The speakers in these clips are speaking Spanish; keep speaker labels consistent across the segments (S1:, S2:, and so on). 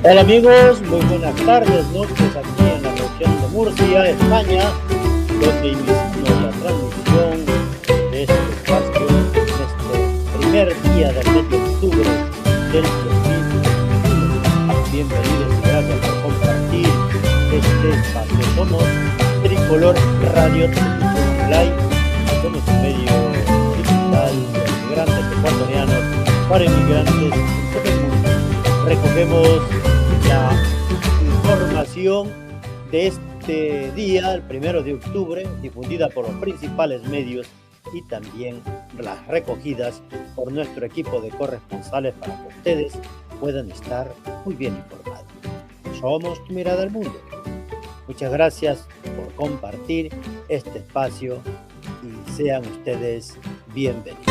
S1: Hola amigos, muy buenas tardes, noches aquí en la región de Murcia, España, donde iniciamos la transmisión de este espacio en este primer día del mes de octubre del 2021. Bienvenidos y gracias por compartir este espacio. Somos Tricolor Radio Televisión Online, somos un medio digital de inmigrantes ecuatorianos para inmigrantes en todo el mundo. Recogemos la información de este día, el 1 de octubre, difundida por los principales medios y también las recogidas por nuestro equipo de corresponsales para que ustedes puedan estar muy bien informados. Somos tu mirada al mundo. Muchas gracias por compartir este espacio y sean ustedes bienvenidos.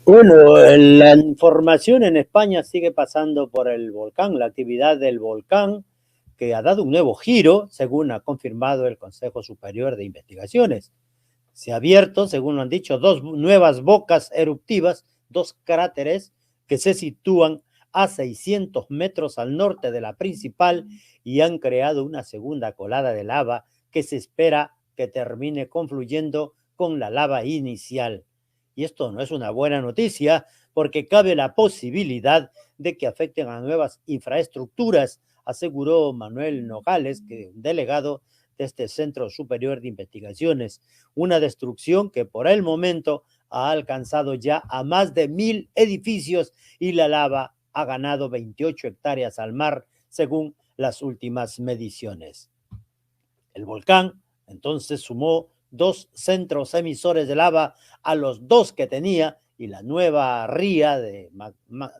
S1: Bueno, la información en España sigue pasando por el volcán, la actividad del volcán que ha dado un nuevo giro, según ha confirmado el Consejo Superior de Investigaciones. Se ha abierto, según lo han dicho, dos nuevas bocas eruptivas, dos cráteres que se sitúan a 600 metros al norte de la principal y han creado una segunda colada de lava que se espera que termine confluyendo con la lava inicial. Y esto no es una buena noticia porque cabe la posibilidad de que afecten a nuevas infraestructuras, aseguró Manuel Nogales, que es un delegado de este Centro Superior de Investigaciones. Una destrucción que por el momento ha alcanzado ya a más de 1,000 edificios y la lava ha ganado 28 hectáreas al mar, según las últimas mediciones. El volcán entonces sumó 2 centros emisores de lava a los 2 que tenía y la nueva ría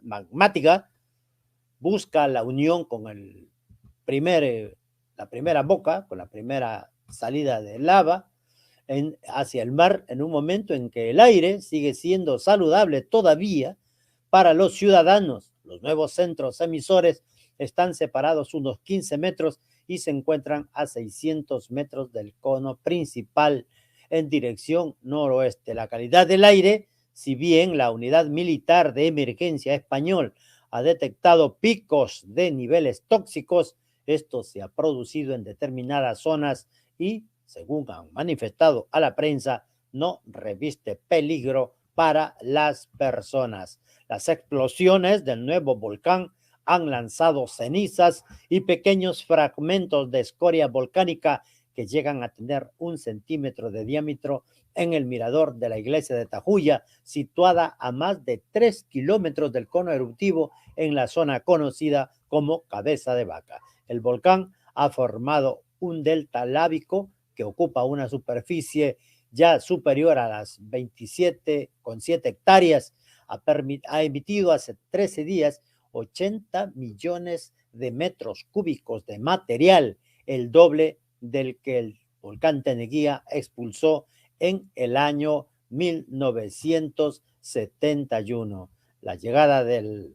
S1: magmática busca la unión con la primera boca, con la primera salida de lava hacia el mar en un momento en que el aire sigue siendo saludable todavía para los ciudadanos. Los nuevos centros emisores están separados unos 15 metros y se encuentran a 600 metros del cono principal en dirección noroeste. La calidad del aire, si bien la unidad militar de emergencia español ha detectado picos de niveles tóxicos, esto se ha producido en determinadas zonas y, según han manifestado a la prensa, no reviste peligro para las personas. Las explosiones del nuevo volcán han lanzado cenizas y pequeños fragmentos de escoria volcánica que llegan a tener 1 centímetro de diámetro en el mirador de la iglesia de Tajuya, situada a más de 3 kilómetros del cono eruptivo en la zona conocida como Cabeza de Vaca. El volcán ha formado un delta lávico que ocupa una superficie ya superior a las 27,7 hectáreas. Ha emitido hace 13 días 80 millones de metros cúbicos de material, el doble del que el volcán Teneguía expulsó en el año 1971. La llegada de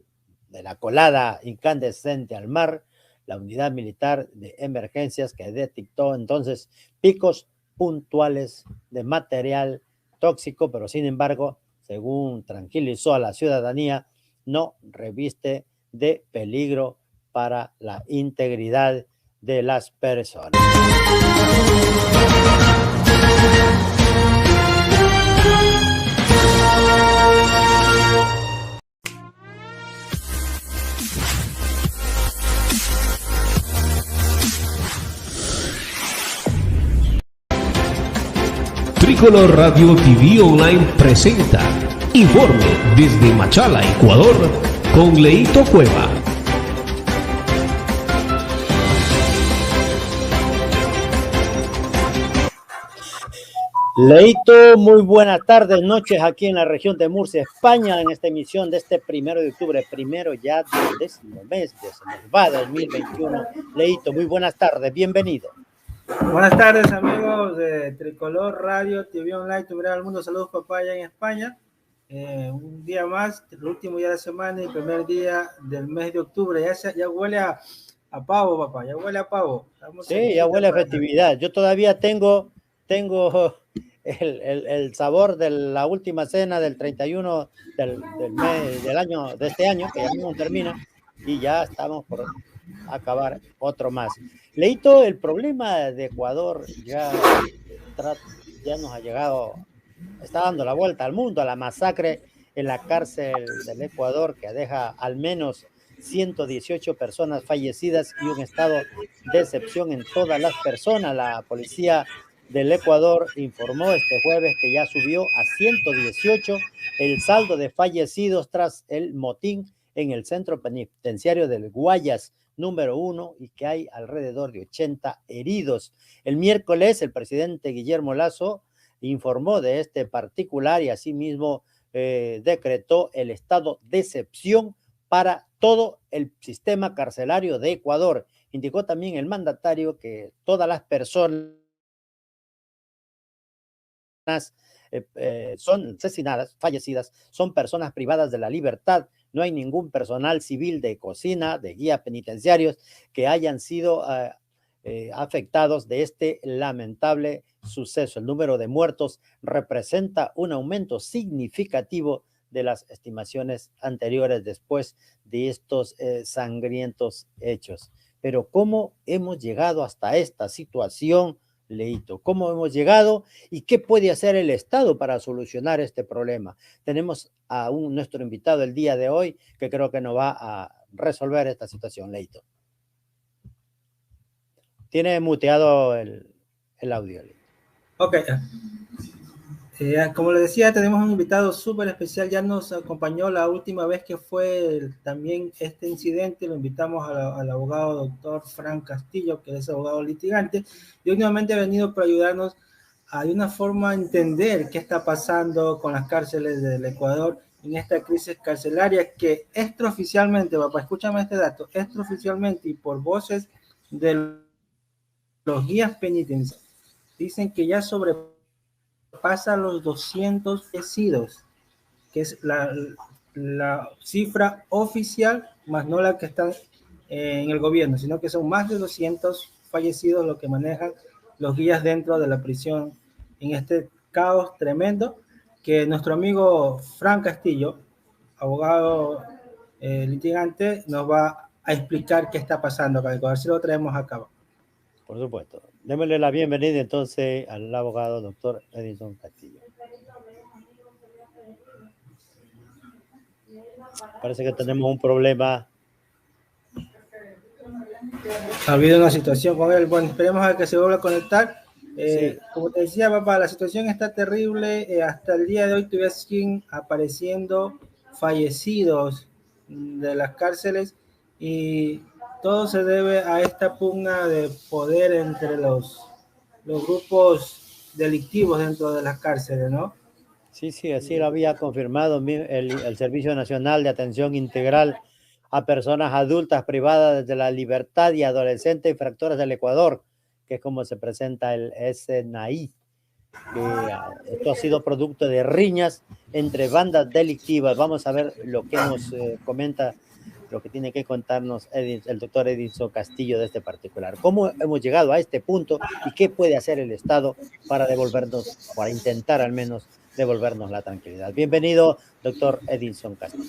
S1: la colada incandescente al mar, la unidad militar de emergencias que detectó entonces picos puntuales de material tóxico, pero sin embargo, según tranquilizó a la ciudadanía, no reviste de peligro para la integridad de las personas.
S2: Tricolor Radio TV Online presenta informe desde Machala, Ecuador, con Leito Cueva.
S1: Leito, muy buenas tardes, noches aquí en la región de Murcia, España, en esta emisión de este 1 de octubre, primero ya del 10º mes de 2021. Leito, muy buenas tardes, bienvenido.
S3: Buenas tardes, amigos de Tricolor Radio, TV Online, Tu Mirada al Mundo. Saludos, papá, allá en España. Un día más, el último día de la semana y el primer día del mes de octubre. Ya huele a pavo, papá, ya huele a pavo.
S1: Sí, ya huele a festividad. Yo todavía tengo el sabor de la última cena del 31 del mes, del año, de este año, que ya mismo termina, y ya estamos por acabar otro más. Leito, el problema de Ecuador ya nos ha llegado, está dando la vuelta al mundo, a la masacre en la cárcel del Ecuador, que deja al menos 118 personas fallecidas y un estado de excepción en todas las personas. La policía del Ecuador informó este jueves que ya subió a 118 el saldo de fallecidos tras el motín en el centro penitenciario del Guayas número 1 y que hay alrededor de 80 heridos. El miércoles el presidente Guillermo Lasso informó de este particular y asimismo decretó el estado de excepción para todo el sistema carcelario de Ecuador. Indicó también el mandatario que todas las personas son asesinadas, fallecidas, son personas privadas de la libertad. No hay ningún personal civil de cocina, de guía penitenciarios que hayan sido afectados de este lamentable suceso. El número de muertos representa un aumento significativo de las estimaciones anteriores después de estos sangrientos hechos. Pero ¿cómo hemos llegado hasta esta situación, Leito? ¿Cómo hemos llegado y qué puede hacer el Estado para solucionar este problema? Tenemos a nuestro invitado el día de hoy que creo que nos va a resolver esta situación, Leito. Tiene muteado el audio.
S3: Ok. Como les decía, tenemos un invitado súper especial. Ya nos acompañó la última vez que fue también este incidente. Lo invitamos al abogado doctor Frank Castillo, que es abogado litigante, y últimamente ha venido para ayudarnos a de una forma entender qué está pasando con las cárceles del Ecuador en esta crisis carcelaria que extraoficialmente, papá, escúchame este dato, extraoficialmente y por voces de los guías penitenciarios, dicen que ya sobrepasa los 200 fallecidos, que es la cifra oficial, más no la que está en el gobierno, sino que son más de 200 fallecidos lo que manejan los guías dentro de la prisión en este caos tremendo que nuestro amigo Frank Castillo, abogado litigante, nos va a explicar qué está pasando acá, a ver si lo traemos a cabo.
S1: Por supuesto. Démosle la bienvenida entonces al abogado doctor Edinson Castillo. Parece que tenemos un problema.
S3: Ha habido una situación con él. Bueno, esperemos a que se vuelva a conectar. Sí. Como te decía, papá, la situación está terrible. Hasta el día de hoy todavía siguen apareciendo fallecidos de las cárceles y todo se debe a esta pugna de poder entre los grupos delictivos dentro de las cárceles, ¿no?
S1: Sí, así lo había confirmado el Servicio Nacional de Atención Integral a Personas Adultas Privadas de la Libertad y Adolescentes Infractoras del Ecuador, que es como se presenta el SNAI. Esto ha sido producto de riñas entre bandas delictivas. Vamos a ver lo que nos comenta, lo que tiene que contarnos el doctor Edinson Castillo de este particular. ¿Cómo hemos llegado a este punto y qué puede hacer el Estado para devolvernos, para intentar al menos devolvernos la tranquilidad? Bienvenido, doctor Edinson Castillo.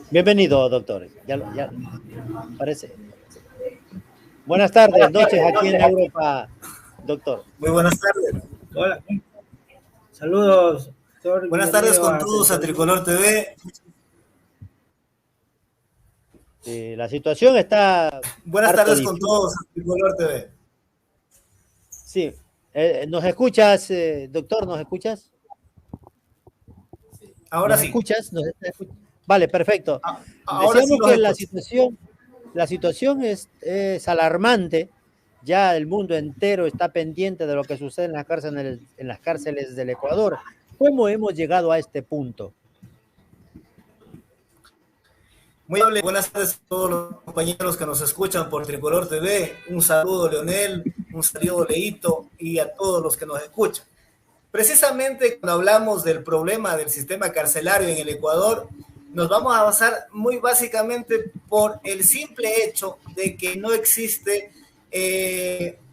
S1: Bienvenido, doctor. Ya parece. Buenas tardes, noches aquí en Europa, doctor.
S4: Muy buenas tardes.
S3: Hola. Saludos, doctor.
S4: Buenas tardes con todos a Tricolor TV.
S1: La situación está...
S4: Buenas tardes con todos a Tricolor TV.
S1: Sí. ¿Nos escuchas, doctor? ¿Nos escuchas?
S4: Ahora
S1: ¿Nos
S4: sí.
S1: escuchas? Vale, perfecto.
S4: Ahora
S1: decíamos
S4: sí
S1: que la situación es alarmante. Ya el mundo entero está pendiente de lo que sucede en las cárceles del Ecuador. ¿Cómo hemos llegado a este punto?
S4: Muy amable, buenas tardes a todos los compañeros que nos escuchan por Tricolor TV. Un saludo, Leonel, un saludo, Leito, y a todos los que nos escuchan. Precisamente cuando hablamos del problema del sistema carcelario en el Ecuador, nos vamos a basar muy básicamente por el simple hecho de que no existe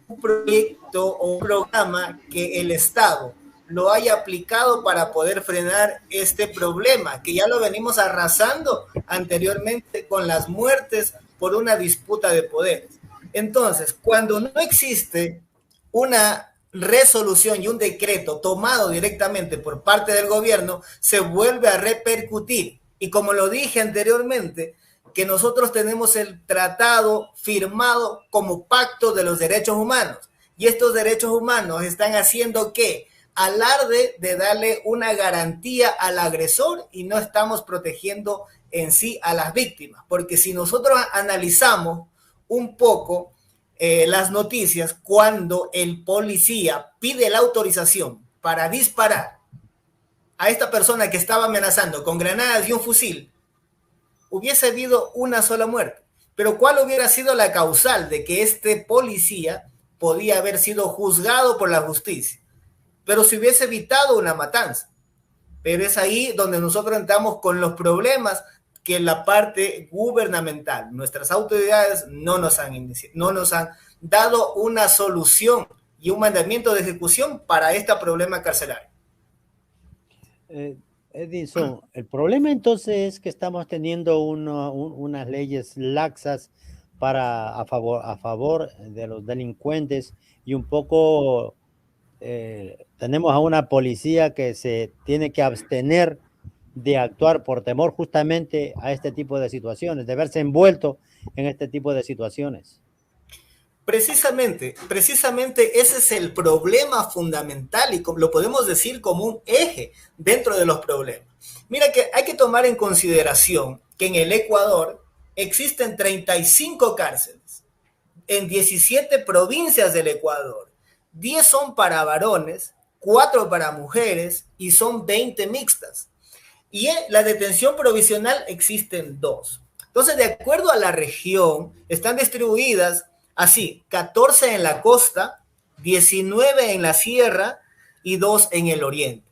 S4: un proyecto o un programa que el Estado lo haya aplicado para poder frenar este problema, que ya lo venimos arrasando anteriormente con las muertes por una disputa de poderes. Entonces, cuando no existe una resolución y un decreto tomado directamente por parte del gobierno, se vuelve a repercutir. Y como lo dije anteriormente, que nosotros tenemos el tratado firmado como pacto de los derechos humanos. Y estos derechos humanos están haciendo que alarde de darle una garantía al agresor y no estamos protegiendo en sí a las víctimas. Porque si nosotros analizamos un poco las noticias, cuando el policía pide la autorización para disparar a esta persona que estaba amenazando con granadas y un fusil, hubiese habido una sola muerte. Pero ¿cuál hubiera sido la causal de que este policía podía haber sido juzgado por la justicia? Pero se hubiese evitado una matanza. Pero es ahí donde nosotros entramos con los problemas que la parte gubernamental, nuestras autoridades no nos han dado una solución y un mandamiento de ejecución para este problema carcelario.
S1: Edison, el problema entonces es que estamos teniendo unas leyes laxas a favor de los delincuentes y un poco tenemos a una policía que se tiene que abstener de actuar por temor justamente a este tipo de situaciones, de verse envuelto en este tipo de situaciones.
S4: Precisamente ese es el problema fundamental y lo podemos decir como un eje dentro de los problemas. Mira que hay que tomar en consideración que en el Ecuador existen 35 cárceles en 17 provincias del Ecuador. 10 son para varones, 4 para mujeres y son 20 mixtas. Y en la detención provisional existen 2. Entonces, de acuerdo a la región, están distribuidas así: 14 en la costa, 19 en la sierra y 2 en el oriente.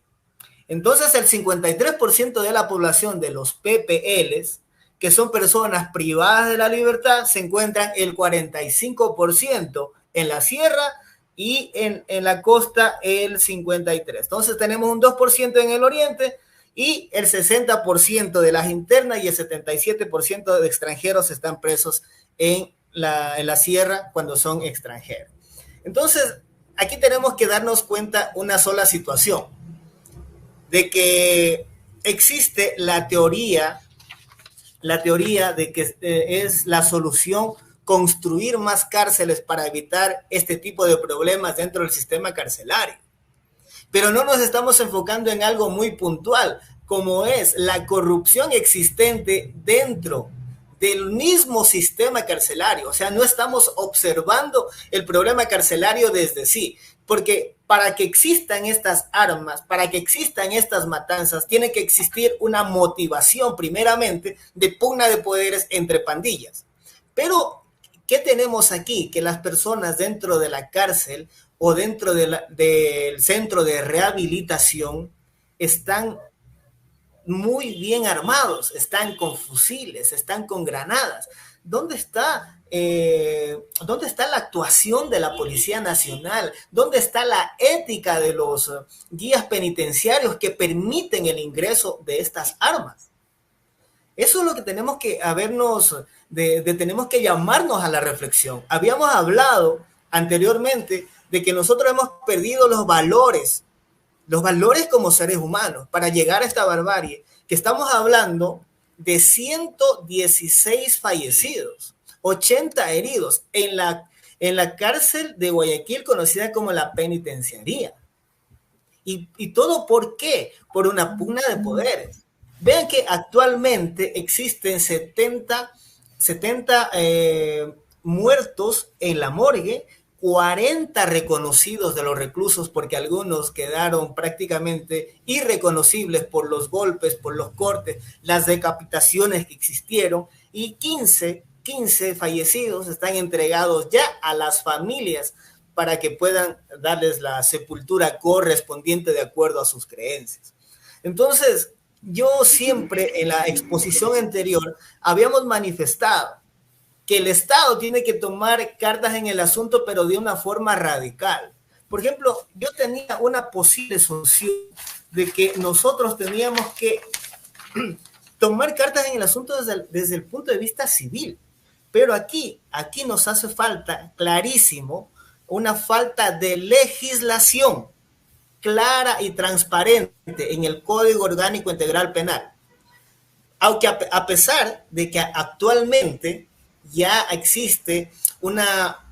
S4: Entonces, el 53% de la población de los PPLs, que son personas privadas de la libertad, se encuentran el 45% en la sierra y en la costa el 53%. Entonces tenemos un 2% en el oriente y el 60% de las internas y el 77% de extranjeros están presos en la sierra cuando son extranjeros. Entonces, aquí tenemos que darnos cuenta una sola situación, de que existe la teoría de que es la solución construir más cárceles para evitar este tipo de problemas dentro del sistema carcelario. Pero no nos estamos enfocando en algo muy puntual, como es la corrupción existente dentro del mismo sistema carcelario. O sea, no estamos observando el problema carcelario desde sí, porque para que existan estas armas, para que existan estas matanzas, tiene que existir una motivación, primeramente, de pugna de poderes entre pandillas. Pero ¿qué tenemos aquí? Que las personas dentro de la cárcel o dentro del centro de rehabilitación están muy bien armados, están con fusiles, están con granadas. ¿Dónde está la actuación de la Policía Nacional? ¿Dónde está la ética de los guías penitenciarios que permiten el ingreso de estas armas? Eso es lo que tenemos que tenemos que llamarnos a la reflexión. Habíamos hablado anteriormente de que nosotros hemos perdido los valores como seres humanos para llegar a esta barbarie, que estamos hablando de 116 fallecidos, 80 heridos en la cárcel de Guayaquil, conocida como la penitenciaría. ¿Y todo por qué? Por una pugna de poderes. Vean que actualmente existen 70 muertos en la morgue, 40 reconocidos de los reclusos, porque algunos quedaron prácticamente irreconocibles por los golpes, por los cortes, las decapitaciones que existieron, y 15 fallecidos están entregados ya a las familias para que puedan darles la sepultura correspondiente de acuerdo a sus creencias. Entonces, yo siempre en la exposición anterior habíamos manifestado que el Estado tiene que tomar cartas en el asunto, pero de una forma radical. Por ejemplo, yo tenía una posible solución de que nosotros teníamos que tomar cartas en el asunto desde el punto de vista civil. Pero aquí nos hace falta, clarísimo, una falta de legislación clara y transparente en el Código Orgánico Integral Penal. Aunque a pesar de que actualmente ya existe una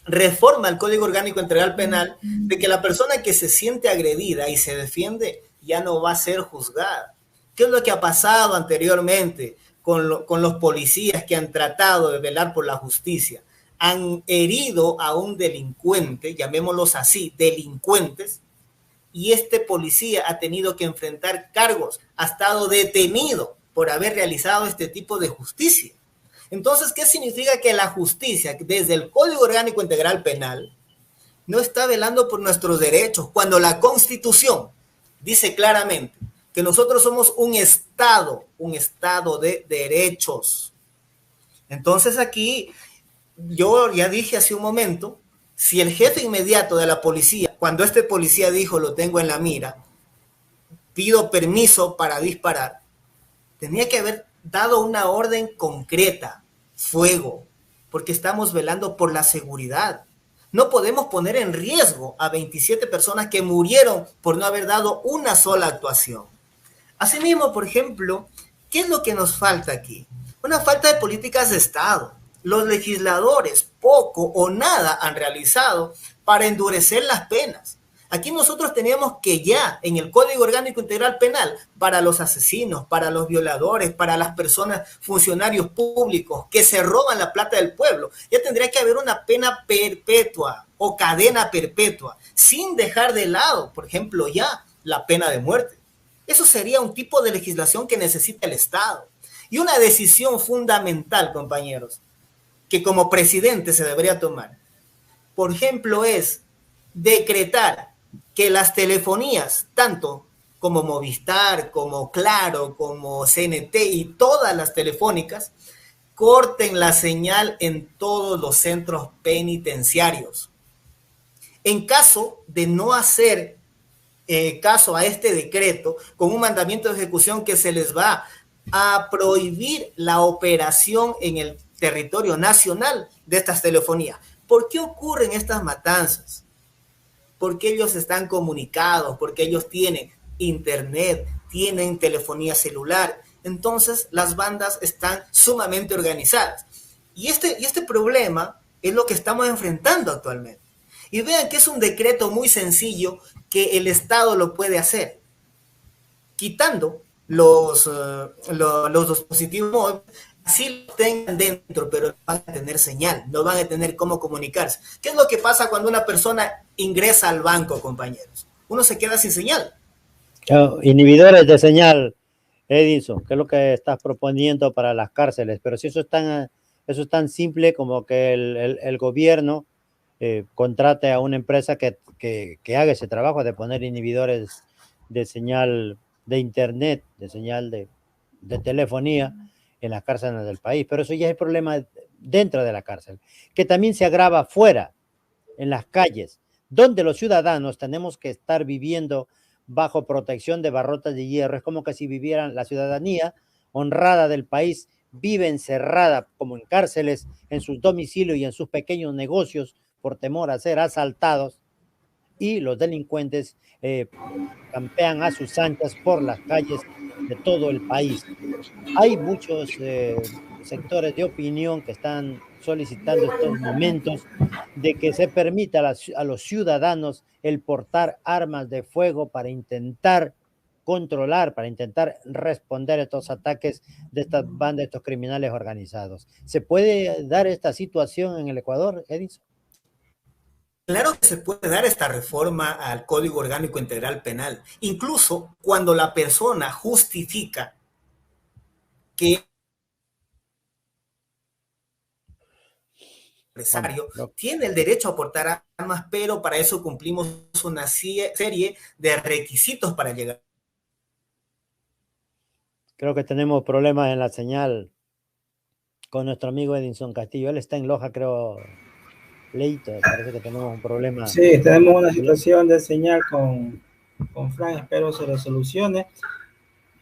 S4: reforma al Código Orgánico Integral Penal, de que la persona que se siente agredida y se defiende ya no va a ser juzgada. ¿Qué es lo que ha pasado anteriormente con los policías que han tratado de velar por la justicia? Han herido a un delincuente, llamémoslos así, delincuentes, y este policía ha tenido que enfrentar cargos, ha estado detenido por haber realizado este tipo de justicia. Entonces, ¿qué significa? Que la justicia, desde el Código Orgánico Integral Penal, no está velando por nuestros derechos, cuando la Constitución dice claramente que nosotros somos un Estado de derechos. Entonces aquí, yo ya dije hace un momento, si el jefe inmediato de la policía, cuando este policía dijo lo tengo en la mira, pido permiso para disparar, tenía que haber dado una orden concreta, fuego, porque estamos velando por la seguridad. No podemos poner en riesgo a 27 personas que murieron por no haber dado una sola actuación. Asimismo, por ejemplo, ¿qué es lo que nos falta aquí? Una falta de políticas de Estado. Los legisladores poco o nada han realizado para endurecer las penas. Aquí nosotros teníamos que ya en el Código Orgánico Integral Penal, para los asesinos, para los violadores, para las personas, funcionarios públicos que se roban la plata del pueblo, ya tendría que haber una pena perpetua o cadena perpetua, sin dejar de lado, por ejemplo, ya la pena de muerte. Eso sería un tipo de legislación que necesita el Estado. Y una decisión fundamental, compañeros, que como presidente se debería tomar, por ejemplo, es decretar que las telefonías, tanto como Movistar, como Claro, como CNT y todas las telefónicas, corten la señal en todos los centros penitenciarios. En caso de no hacer caso a este decreto, con un mandamiento de ejecución que se les va a prohibir la operación en el territorio nacional de estas telefonías. ¿Por qué ocurren estas matanzas? Porque ellos están comunicados, porque ellos tienen internet, tienen telefonía celular. Entonces las bandas están sumamente organizadas. Y este problema es lo que estamos enfrentando actualmente. Y vean que es un decreto muy sencillo que el Estado lo puede hacer. Quitando los dispositivos móviles, así lo tengan dentro, pero no van a tener señal, no van a tener cómo comunicarse. ¿Qué es lo que pasa cuando una persona ingresa al banco, compañeros? Uno se queda sin señal.
S1: Inhibidores de señal, Edinson, ¿qué es lo que estás proponiendo para las cárceles? Pero si eso es tan simple como que el gobierno contrate a una empresa que haga ese trabajo de poner inhibidores de señal de internet, de señal de telefonía en las cárceles del país. Pero eso ya es el problema dentro de la cárcel, que también se agrava fuera, en las calles, donde los ciudadanos tenemos que estar viviendo bajo protección de barrotas de hierro. Es como que si vivieran la ciudadanía honrada del país, vive encerrada como en cárceles, en sus domicilios y en sus pequeños negocios por temor a ser asaltados, y los delincuentes campean a sus anchas por las calles de todo el país. Hay muchos sectores de opinión que están solicitando estos momentos de que se permita a los ciudadanos el portar armas de fuego para intentar controlar, para intentar responder a estos ataques de estas bandas, de estos criminales organizados. ¿Se puede dar esta situación en el Ecuador, Edison?
S4: Claro que se puede dar esta reforma al Código Orgánico Integral Penal, incluso cuando la persona justifica que el
S1: Bueno,
S4: empresario tiene el derecho a portar armas, pero para eso cumplimos una serie de requisitos para llegar.
S1: creo que tenemos problemas en la señal con nuestro amigo Edinson Castillo. Él está en Loja, creo, Leito. Parece que tenemos un problema.
S3: Sí, tenemos una situación de señal con Frank, espero se le solucione.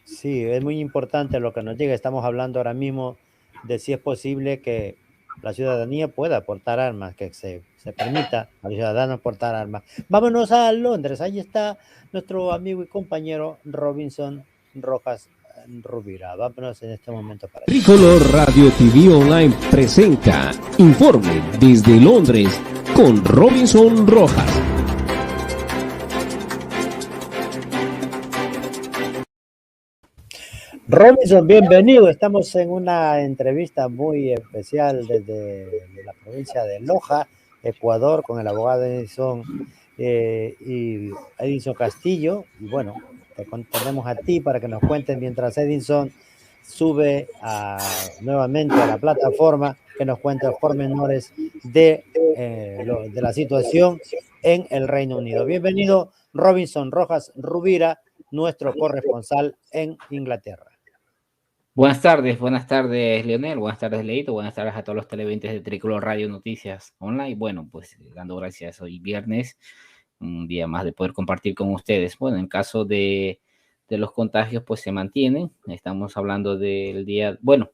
S1: Sí, es muy importante lo que nos llega. Estamos hablando ahora mismo de si es posible que la ciudadanía pueda portar armas, que se permita a los ciudadanos portar armas. Vámonos a Londres. Ahí está nuestro amigo y compañero Robinson Rojas Rubira. Vámonos en este momento para allá.
S2: Tricolor Radio TV Online presenta Informe desde Londres con Robinson Rojas.
S1: Robinson, bienvenido. Estamos en una entrevista muy especial desde la provincia de Loja, Ecuador, con el abogado Edinson y Edinson Castillo. Y bueno, te tenemos a ti para que nos cuentes mientras Edinson sube nuevamente a la plataforma, que nos cuente los pormenores de la situación en el Reino Unido. Bienvenido, Robinson Rojas Rubira, nuestro corresponsal en Inglaterra.
S5: Buenas tardes, Leonel, buenas tardes, Leito, buenas tardes a todos los televidentes de Tricolor Radio Noticias Online. Bueno, pues dando gracias, hoy viernes, un día más de poder compartir con ustedes. Bueno, en caso de los contagios, pues se mantienen. Estamos hablando del día, bueno,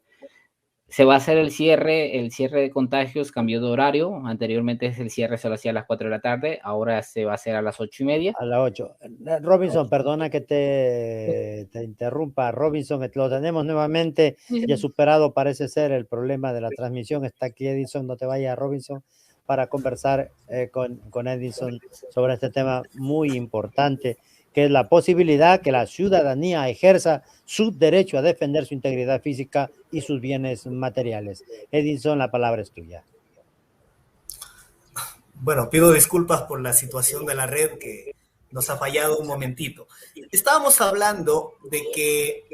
S5: se va a hacer el cierre de contagios, cambió de horario. Anteriormente el cierre se lo hacía a las 4 de la tarde, ahora se va a hacer a las 8:30.
S1: A las 8. Robinson, perdona que te interrumpa. Robinson, lo tenemos nuevamente, ya superado parece ser el problema de la transmisión. Está aquí Edinson, no te vayas, Robinson, para conversar con Edinson sobre este tema muy importante, que es la posibilidad que la ciudadanía ejerza su derecho a defender su integridad física y sus bienes materiales. Edinson, la palabra es tuya.
S4: Bueno, pido disculpas por la situación de la red que nos ha fallado un momentito. Estábamos hablando de que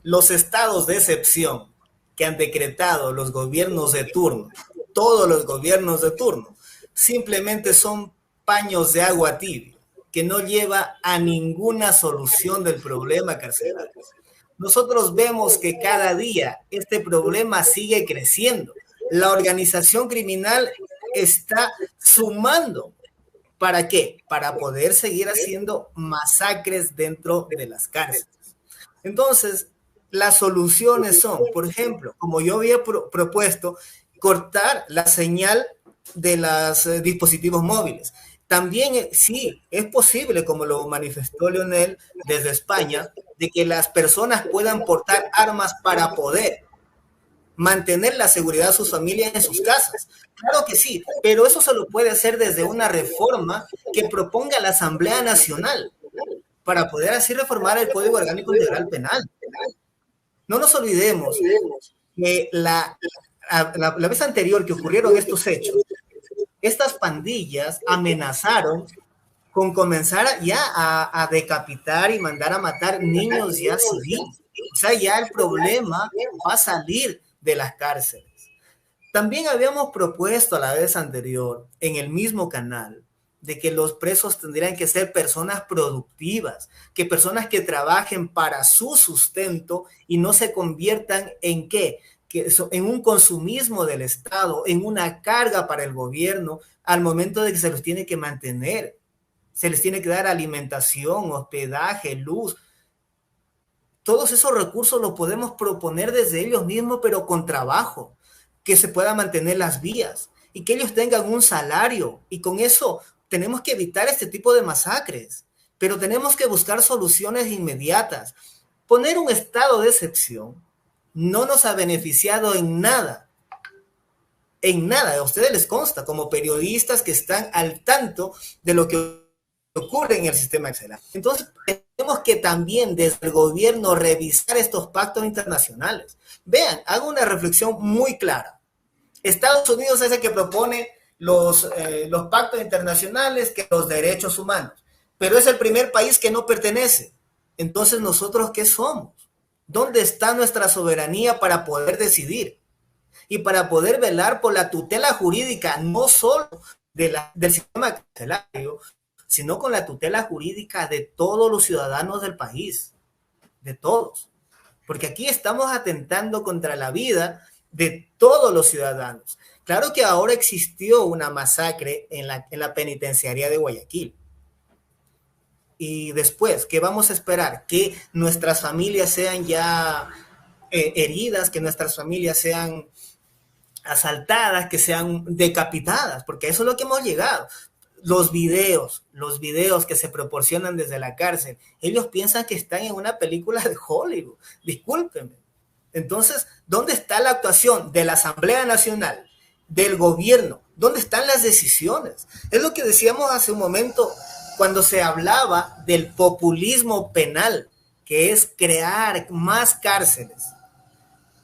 S4: los estados de excepción que han decretado los gobiernos de turno, todos los gobiernos de turno, simplemente son paños de agua tibia, que no lleva a ninguna solución del problema carcelario. Nosotros vemos que cada día este problema sigue creciendo. La organización criminal está sumando. ¿Para qué? Para poder seguir haciendo masacres dentro de las cárceles. Entonces, las soluciones son, por ejemplo, como yo había propuesto, cortar la señal de los dispositivos móviles. También sí, es posible, como lo manifestó Leonel desde España, de que las personas puedan portar armas para poder mantener la seguridad de sus familias en sus casas. Claro que sí, pero eso se lo puede hacer desde una reforma que proponga la Asamblea Nacional para poder así reformar el Código Orgánico Integral Penal. No nos olvidemos que la vez anterior que ocurrieron estos hechos, estas pandillas amenazaron con comenzar ya a decapitar y mandar a matar niños ya civiles. O sea, ya el problema va a salir de las cárceles. También habíamos propuesto a la vez anterior, en el mismo canal, de que los presos tendrían que ser personas productivas, que personas que trabajen para su sustento y no se conviertan en ¿qué? En un consumismo del Estado, en una carga para el gobierno, al momento de que se los tiene que mantener. Se les tiene que dar alimentación, hospedaje, luz. Todos esos recursos los podemos proponer desde ellos mismos, pero con trabajo, que se puedan mantener las vías y que ellos tengan un salario. Y con eso tenemos que evitar este tipo de masacres, pero tenemos que buscar soluciones inmediatas. Poner un estado de excepción no nos ha beneficiado en nada. En nada. A ustedes les consta, como periodistas que están al tanto de lo que ocurre en el sistema carcelario. Entonces, tenemos que también desde el gobierno revisar estos pactos internacionales. Vean, hago una reflexión muy clara. Estados Unidos es el que propone los pactos internacionales que los derechos humanos. Pero es el primer país que no pertenece. Entonces, ¿nosotros qué somos? ¿Dónde está nuestra soberanía para poder decidir? Y para poder velar por la tutela jurídica, no solo del sistema carcelario, sino con la tutela jurídica de todos los ciudadanos del país, de todos. Porque aquí estamos atentando contra la vida de todos los ciudadanos. Claro que ahora existió una masacre en la penitenciaría de Guayaquil. Y después, ¿qué vamos a esperar? Que nuestras familias sean ya heridas, que nuestras familias sean asaltadas, que sean decapitadas, porque eso es lo que hemos llegado. Los videos que se proporcionan desde la cárcel, ellos piensan que están en una película de Hollywood. Discúlpenme. Entonces, ¿dónde está la actuación de la Asamblea Nacional, del gobierno? ¿Dónde están las decisiones? Es lo que decíamos hace un momento cuando se hablaba del populismo penal, que es crear más cárceles.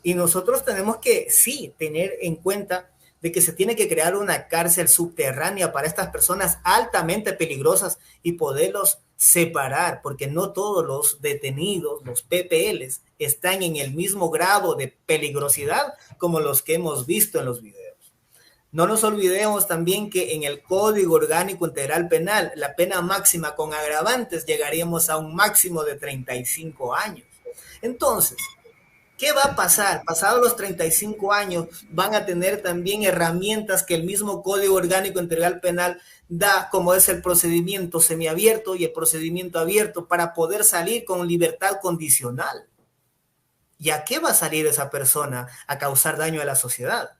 S4: Y nosotros tenemos que, sí, tener en cuenta de que se tiene que crear una cárcel subterránea para estas personas altamente peligrosas y poderlos separar, porque no todos los detenidos, los PPLs, están en el mismo grado de peligrosidad como los que hemos visto en los videos. No nos olvidemos también que en el Código Orgánico Integral Penal, la pena máxima con agravantes llegaríamos a un máximo de 35 años. Entonces, ¿qué va a pasar? Pasados los 35 años van a tener también herramientas que el mismo Código Orgánico Integral Penal da, como es el procedimiento semiabierto y el procedimiento abierto, para poder salir con libertad condicional. ¿Y a qué va a salir esa persona? A causar daño a la sociedad.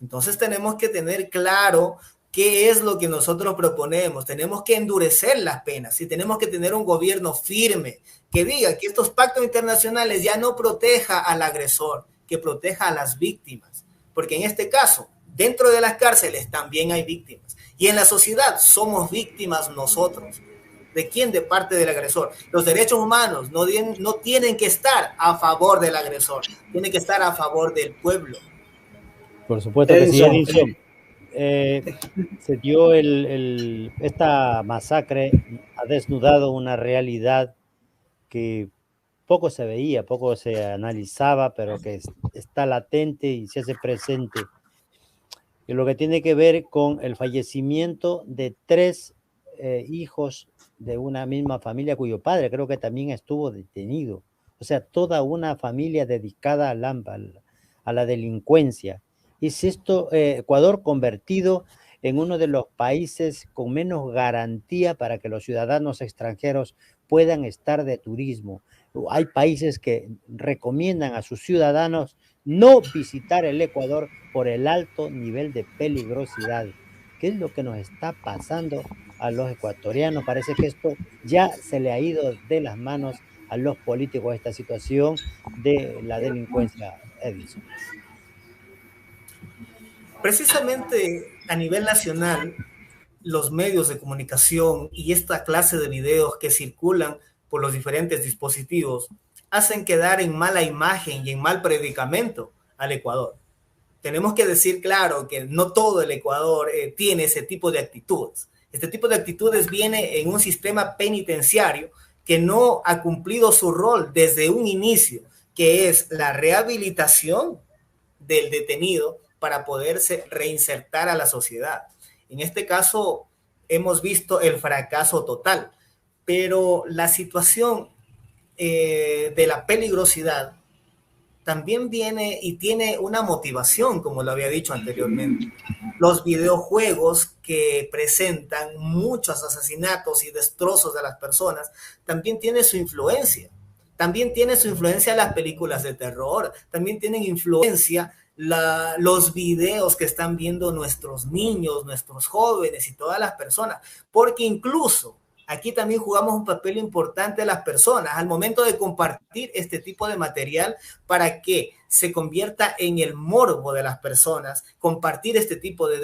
S4: Entonces tenemos que tener claro qué es lo que nosotros proponemos. Tenemos que endurecer las penas y tenemos que tener un gobierno firme que diga que estos pactos internacionales ya no proteja al agresor, que proteja a las víctimas. Porque en este caso, dentro de las cárceles también hay víctimas. Y en la sociedad somos víctimas nosotros. ¿De quién? De parte del agresor. Los derechos humanos no tienen que estar a favor del agresor, tienen que estar a favor del pueblo.
S1: Por supuesto que sí, Edison. Se dio esta masacre, ha desnudado una realidad que poco se veía, poco se analizaba, pero que está latente y se hace presente. Y lo que tiene que ver con el fallecimiento de 3 hijos de una misma familia, cuyo padre creo que también estuvo detenido. O sea, toda una familia dedicada a la delincuencia. Es esto, Ecuador convertido en uno de los países con menos garantía para que los ciudadanos extranjeros puedan estar de turismo. Hay países que recomiendan a sus ciudadanos no visitar el Ecuador por el alto nivel de peligrosidad. ¿Qué es lo que nos está pasando a los ecuatorianos? Parece que esto ya se le ha ido de las manos a los políticos, esta situación de la delincuencia, Edison.
S4: Precisamente a nivel nacional, los medios de comunicación y esta clase de videos que circulan por los diferentes dispositivos hacen quedar en mala imagen y en mal predicamento al Ecuador. Tenemos que decir claro que no todo el Ecuador tiene ese tipo de actitudes. Este tipo de actitudes viene en un sistema penitenciario que no ha cumplido su rol desde un inicio, que es la rehabilitación del detenido para poderse reinsertar a la sociedad. En este caso, hemos visto el fracaso total, pero la situación de la peligrosidad también viene y tiene una motivación, como lo había dicho anteriormente. Los videojuegos que presentan muchos asesinatos y destrozos de las personas también tienen su influencia. También tiene su influencia las películas de terror, también tienen influencia los videos que están viendo nuestros niños, nuestros jóvenes y todas las personas, porque incluso aquí también jugamos un papel importante las personas al momento de compartir este tipo de material para que se convierta en el morbo de las personas, compartir este tipo de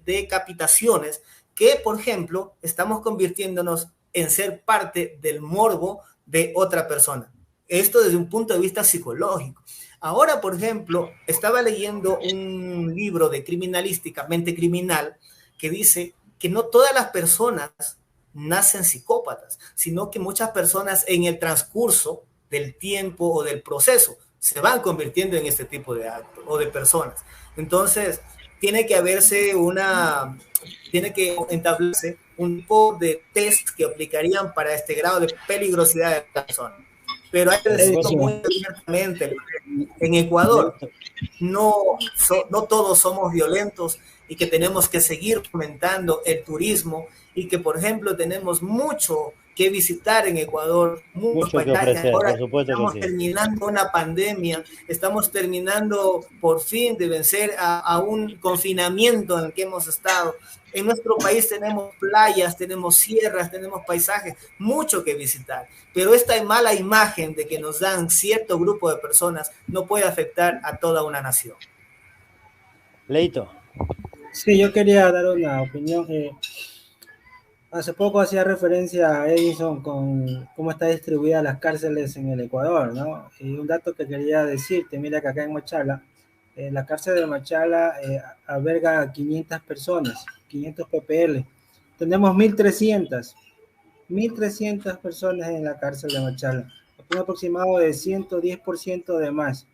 S4: decapitaciones que, por ejemplo, estamos convirtiéndonos en ser parte del morbo de otra persona. Esto desde un punto de vista psicológico. Ahora, por ejemplo, estaba leyendo un libro de criminalística, Mente Criminal, que dice que no todas las personas nacen psicópatas, sino que muchas personas en el transcurso del tiempo o del proceso se van convirtiendo en este tipo de actos o de personas. Entonces, tiene que entablarse un tipo de test que aplicarían para este grado de peligrosidad de la persona. Pero hay que decirlo muy abiertamente, en Ecuador no todos somos violentos y que tenemos que seguir fomentando el turismo y que, por ejemplo, tenemos mucho que visitar en Ecuador,
S1: mucho que ofrecer,
S4: ahora
S1: por supuesto
S4: estamos
S1: que sí.
S4: terminando una pandemia, estamos terminando por fin de vencer a un confinamiento en el que hemos estado. En nuestro país tenemos playas, tenemos sierras, tenemos paisajes, mucho que visitar, pero esta mala imagen de que nos dan cierto grupo de personas no puede afectar a toda una nación.
S1: Leito.
S3: Sí, yo quería dar una opinión. Hace poco hacía referencia a Edison con cómo está distribuida las cárceles en el Ecuador, ¿no? Y un dato que quería decirte, mira que acá en Machala, la cárcel de Machala alberga 500 personas, 500 ppl. Tenemos 1.300 personas en la cárcel de Machala, un aproximado de 110% de más.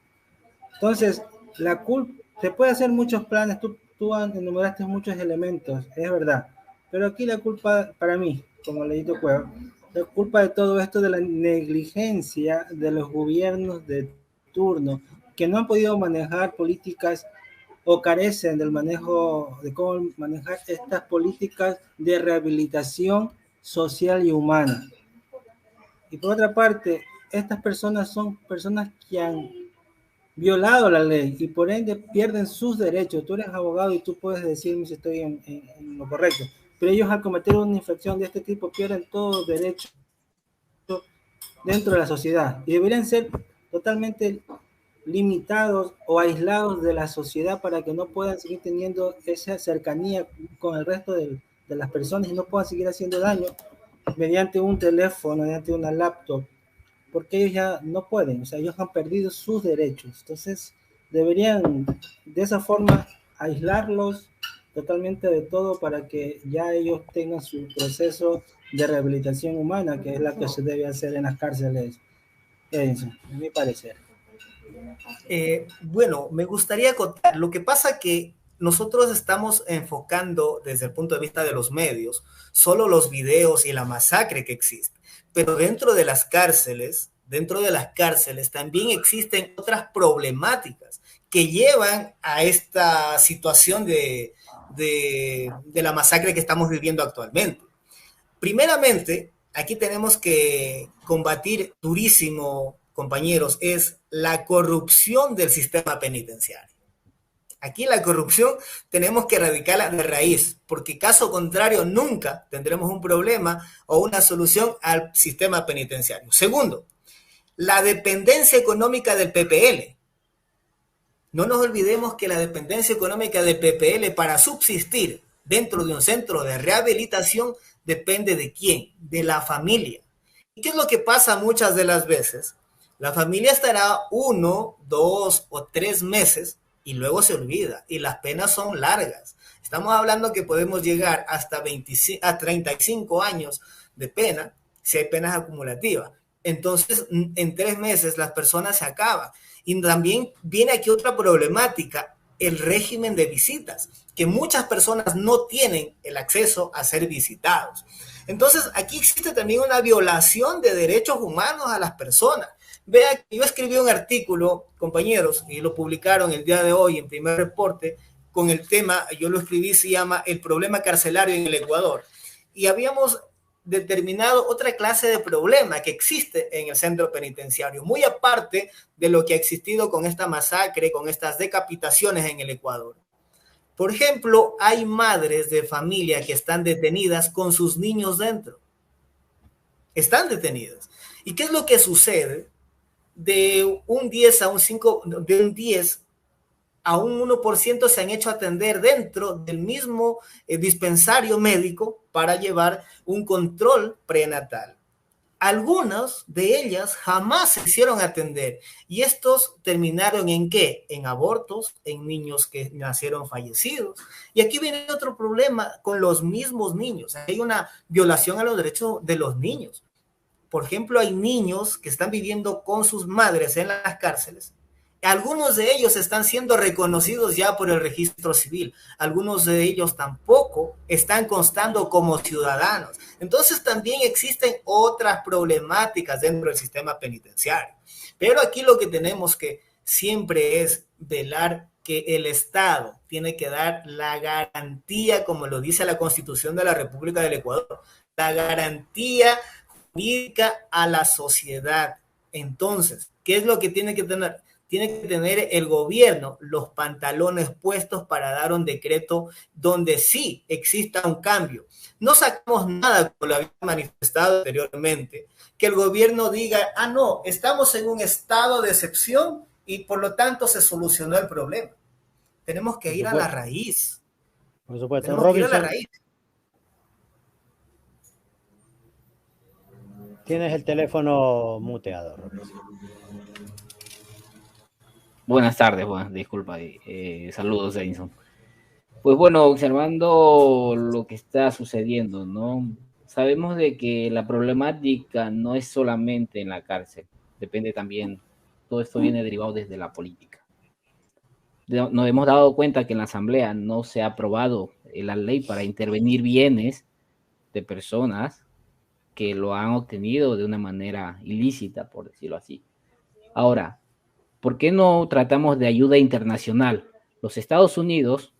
S3: Entonces, la culpa, se puede hacer muchos planes, tú enumeraste muchos elementos, es verdad, pero aquí la culpa, para mí, como Leito Cueva, la culpa de todo esto de la negligencia de los gobiernos de turno, que no han podido manejar políticas o carecen del manejo de cómo manejar estas políticas de rehabilitación social y humana. Y por otra parte, estas personas son personas que han violado la ley y por ende pierden sus derechos. Tú eres abogado y tú puedes decirme si estoy en lo correcto, pero ellos al cometer una infracción de este tipo pierden todo derecho dentro de la sociedad y deberían ser totalmente limitados o aislados de la sociedad para que no puedan seguir teniendo esa cercanía con el resto de las personas y no puedan seguir haciendo daño mediante un teléfono, mediante una laptop, porque ellos ya no pueden, o sea, ellos han perdido sus derechos. Entonces, deberían de esa forma aislarlos totalmente de todo para que ya ellos tengan su proceso de rehabilitación humana, que es la que se debe hacer en las cárceles. Eso, a mi parecer.
S4: Bueno, me gustaría contar, lo que pasa que nosotros estamos enfocando desde el punto de vista de los medios solo los videos y la masacre que existe, pero dentro de las cárceles también existen otras problemáticas que llevan a esta situación de la masacre que estamos viviendo actualmente. Primeramente, aquí tenemos que combatir durísimo, compañeros, es la corrupción del sistema penitenciario. Aquí la corrupción tenemos que erradicarla de raíz, porque caso contrario nunca tendremos un problema o una solución al sistema penitenciario. Segundo, la dependencia económica del PPL. No nos olvidemos que la dependencia económica del PPL para subsistir dentro de un centro de rehabilitación depende de quién, de la familia. ¿Y qué es lo que pasa muchas de las veces? La familia estará 1, 2 o 3 meses y luego se olvida y las penas son largas. Estamos hablando que podemos llegar hasta 35 años de pena si hay penas acumulativas. Entonces, en 3 meses las personas se acaban. Y también viene aquí otra problemática, el régimen de visitas, que muchas personas no tienen el acceso a ser visitados. Entonces, aquí existe también una violación de derechos humanos a las personas. Vea que yo escribí un artículo, compañeros, y lo publicaron el día de hoy en Primer Reporte, con el tema, yo lo escribí, se llama El problema carcelario en el Ecuador. Y habíamos determinado otra clase de problema que existe en el centro penitenciario, muy aparte de lo que ha existido con esta masacre, con estas decapitaciones en el Ecuador. Por ejemplo, hay madres de familia que están detenidas con sus niños dentro. Están detenidas. ¿Y qué es lo que sucede? De un 10 a un 5, de un 10 a un 1% se han hecho atender dentro del mismo dispensario médico para llevar un control prenatal. algunas de ellas jamás se hicieron atender y estos terminaron ¿en qué? En abortos, en niños que nacieron fallecidos. Y aquí viene otro problema con los mismos niños. Hay una violación a los derechos de los niños. Por ejemplo, hay niños que están viviendo con sus madres en las cárceles. Algunos de ellos están siendo reconocidos ya por el registro civil. Algunos de ellos tampoco están constando como ciudadanos. Entonces también existen otras problemáticas dentro del sistema penitenciario. Pero aquí lo que tenemos que siempre es velar que el Estado tiene que dar la garantía, como lo dice la Constitución de la República del Ecuador, la garantía jurídica a la sociedad. Entonces, ¿qué es lo que tiene que tener? Tiene que tener el gobierno los pantalones puestos para dar un decreto donde sí exista un cambio. No sacamos nada, como lo había manifestado anteriormente, que el gobierno diga, no, estamos en un estado de excepción y por lo tanto se solucionó el problema. Tenemos que ir a la raíz.
S1: Por supuesto.
S4: Tenemos que ir a la raíz.
S1: Tienes el teléfono muteado, Robinson.
S5: Buenas tardes, disculpa, saludos, Edison. Pues bueno, observando lo que está sucediendo, ¿no? Sabemos de que la problemática no es solamente en la cárcel, depende también, todo esto viene derivado desde la política. Nos hemos dado cuenta que en la Asamblea no se ha aprobado la ley para intervenir bienes de personas que lo han obtenido de una manera ilícita, por decirlo así. Ahora, ¿por qué no tratamos de ayuda internacional? Los Estados Unidos,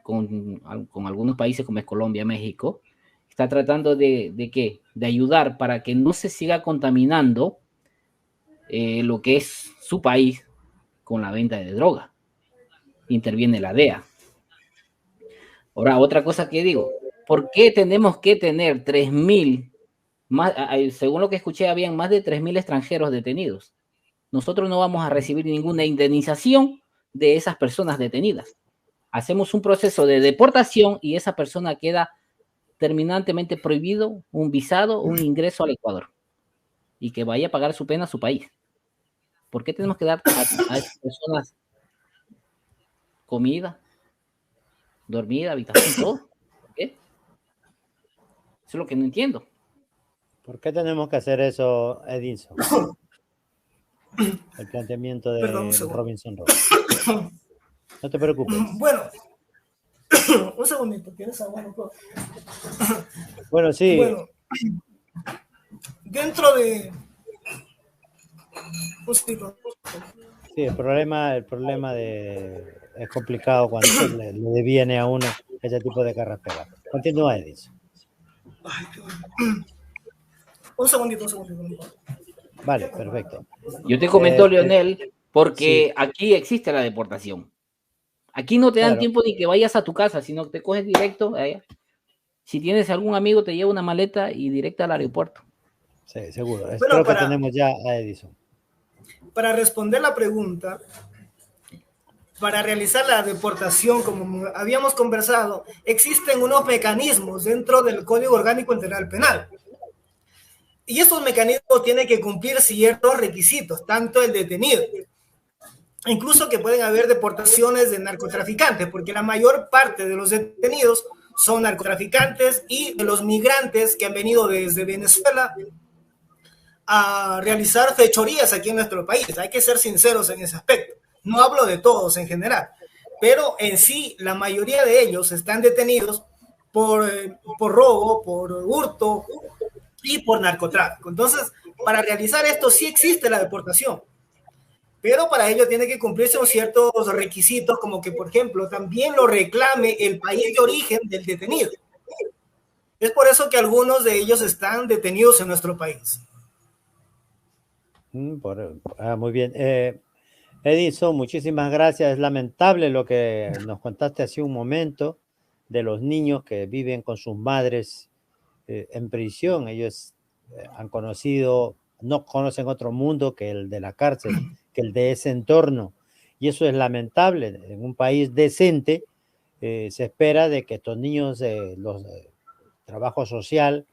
S5: con algunos países como es Colombia, México, está tratando ¿de qué? De ayudar para que no se siga contaminando lo que es su país con la venta de droga. Interviene la DEA. Ahora, otra cosa que digo, ¿por qué tenemos que tener 3.000, según lo que escuché, habían más de 3.000 extranjeros detenidos? Nosotros no vamos a recibir ninguna indemnización de esas personas detenidas. Hacemos un proceso de deportación y esa persona queda terminantemente prohibido un visado, un ingreso al Ecuador y que vaya a pagar su pena a su país. ¿Por qué tenemos que dar a esas personas comida, dormida, habitación, todo? ¿Por qué? Eso es lo que no entiendo.
S1: ¿Por qué tenemos que hacer eso, Edison? El planteamiento de Robinson Rojas. No te preocupes.
S4: Bueno, un segundito, ¿tienes agua?
S1: Bueno, sí.
S4: Bueno, dentro de...
S1: Sí, el problema es complicado cuando le deviene a uno ese tipo de carraspera. Continúa, Edison.
S4: Un segundito.
S1: Vale, perfecto.
S5: Yo te comento, Leonel, porque sí, aquí existe la deportación. Aquí no te dan tiempo ni que vayas a tu casa, sino que te coges directo allá. Si tienes algún amigo, te lleva una maleta y directa al aeropuerto.
S1: Sí, seguro. Creo que tenemos ya a Edison.
S4: Para responder la pregunta, para realizar la deportación, como habíamos conversado, existen unos mecanismos dentro del Código Orgánico Integral Penal. Y estos mecanismos tienen que cumplir ciertos requisitos, tanto el detenido. Incluso que pueden haber deportaciones de narcotraficantes, porque la mayor parte de los detenidos son narcotraficantes y de los migrantes que han venido desde Venezuela a realizar fechorías aquí en nuestro país. Hay que ser sinceros en ese aspecto. No hablo de todos en general, pero en sí la mayoría de ellos están detenidos por robo, por hurto y por narcotráfico. Entonces, para realizar esto sí existe la deportación, pero para ello tiene que cumplirse ciertos requisitos, como que, por ejemplo, también lo reclame el país de origen del detenido. Es por eso que algunos de ellos están detenidos en nuestro país.
S1: Muy bien. Edison, muchísimas gracias. Es lamentable lo que nos contaste hace un momento de los niños que viven con sus madres en prisión. Ellos no conocen otro mundo que el de la cárcel, que el de ese entorno. Y eso es lamentable. En un país decente se espera de que estos niños, trabajo social,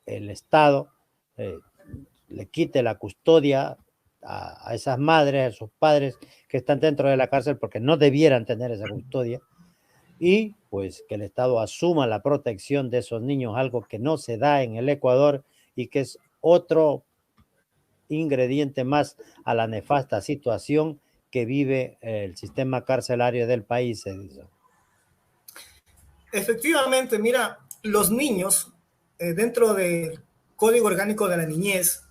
S1: el Estado, le quite la custodia a esas madres, a esos padres que están dentro de la cárcel porque no debieran tener esa custodia, y pues que el Estado asuma la protección de esos niños, algo que no se da en el Ecuador y que es otro ingrediente más a la nefasta situación que vive el sistema carcelario del país, Edison.
S4: Efectivamente, mira, los niños dentro del Código Orgánico de la Niñez,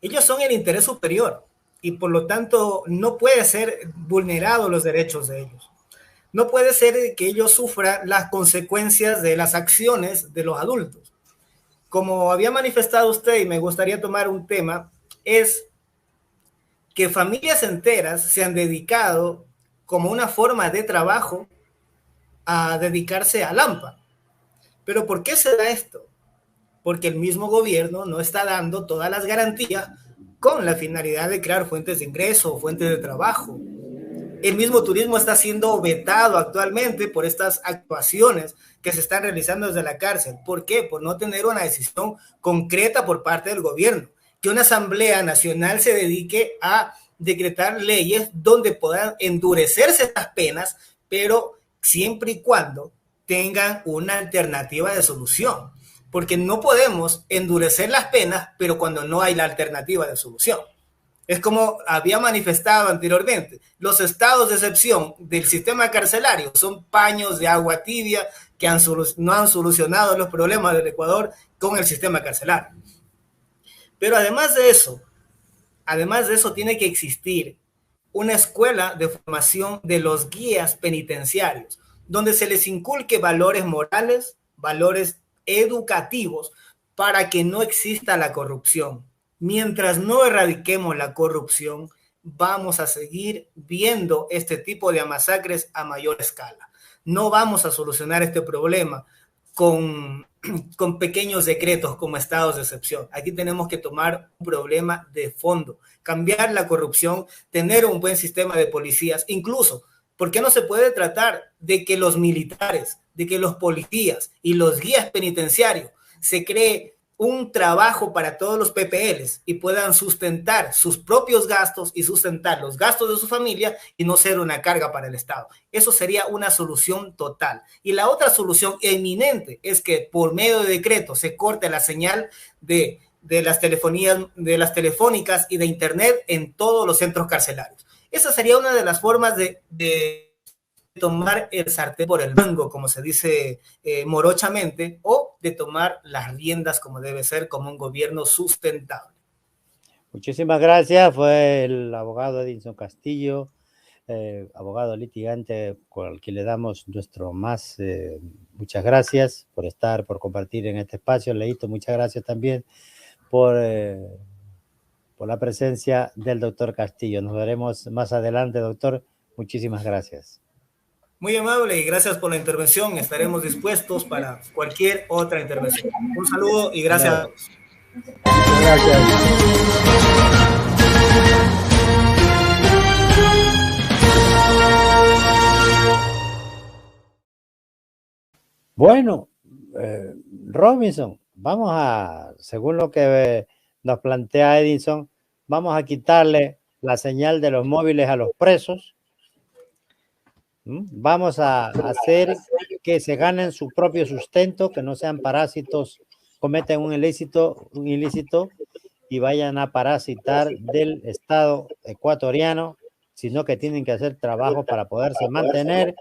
S4: ellos son el interés superior y por lo tanto no puede ser vulnerados los derechos de ellos. No puede ser que ellos sufran las consecuencias de las acciones de los adultos. Como había manifestado usted, y me gustaría tomar un tema, es que familias enteras se han dedicado como una forma de trabajo a dedicarse al AMPA. ¿Pero por qué se da esto? Porque el mismo gobierno no está dando todas las garantías con la finalidad de crear fuentes de ingreso o fuentes de trabajo. El mismo turismo está siendo vetado actualmente por estas actuaciones que se están realizando desde la cárcel. ¿Por qué? Por no tener una decisión concreta por parte del gobierno. Que una asamblea nacional se dedique a decretar leyes donde puedan endurecerse estas penas, pero siempre y cuando tengan una alternativa de solución. Porque no podemos endurecer las penas, pero cuando no hay la alternativa de solución. Es como había manifestado anteriormente, los estados de excepción del sistema carcelario son paños de agua tibia que no han solucionado los problemas del Ecuador con el sistema carcelario. Pero además de eso tiene que existir una escuela de formación de los guías penitenciarios, donde se les inculque valores morales, valores educativos, para que no exista la corrupción. Mientras no erradiquemos la corrupción, vamos a seguir viendo este tipo de masacres a mayor escala. No vamos a solucionar este problema con pequeños decretos como estados de excepción. Aquí tenemos que tomar un problema de fondo, cambiar la corrupción, tener un buen sistema de policías, incluso, ¿por qué no se puede tratar de que los militares, de que los policías y los guías penitenciarios se cree un trabajo para todos los PPLs y puedan sustentar sus propios gastos y sustentar los gastos de su familia y no ser una carga para el Estado? Eso sería una solución total. Y la otra solución eminente es que por medio de decreto se corte la señal de las telefónicas y de internet en todos los centros carcelarios. Esa sería una de las formas de tomar el sartén por el mango, como se dice morochamente, o de tomar las riendas como debe ser, como un gobierno sustentable.
S1: Muchísimas gracias. Fue el abogado Edison Castillo, abogado litigante, con el que le damos nuestro más muchas gracias por compartir en este espacio. Leito, muchas gracias también por la presencia del doctor Castillo. Nos veremos más adelante, doctor. Muchísimas gracias.
S4: Muy amable y gracias por la intervención. Estaremos dispuestos para cualquier otra intervención. Un saludo y gracias a todos.
S1: Gracias. Bueno, Robinson, vamos a, según lo que nos plantea Edison, vamos a quitarle la señal de los móviles a los presos. Vamos a hacer que se ganen su propio sustento, que no sean parásitos, cometen un ilícito y vayan a parasitar del Estado ecuatoriano, sino que tienen que hacer trabajo para poderse mantener,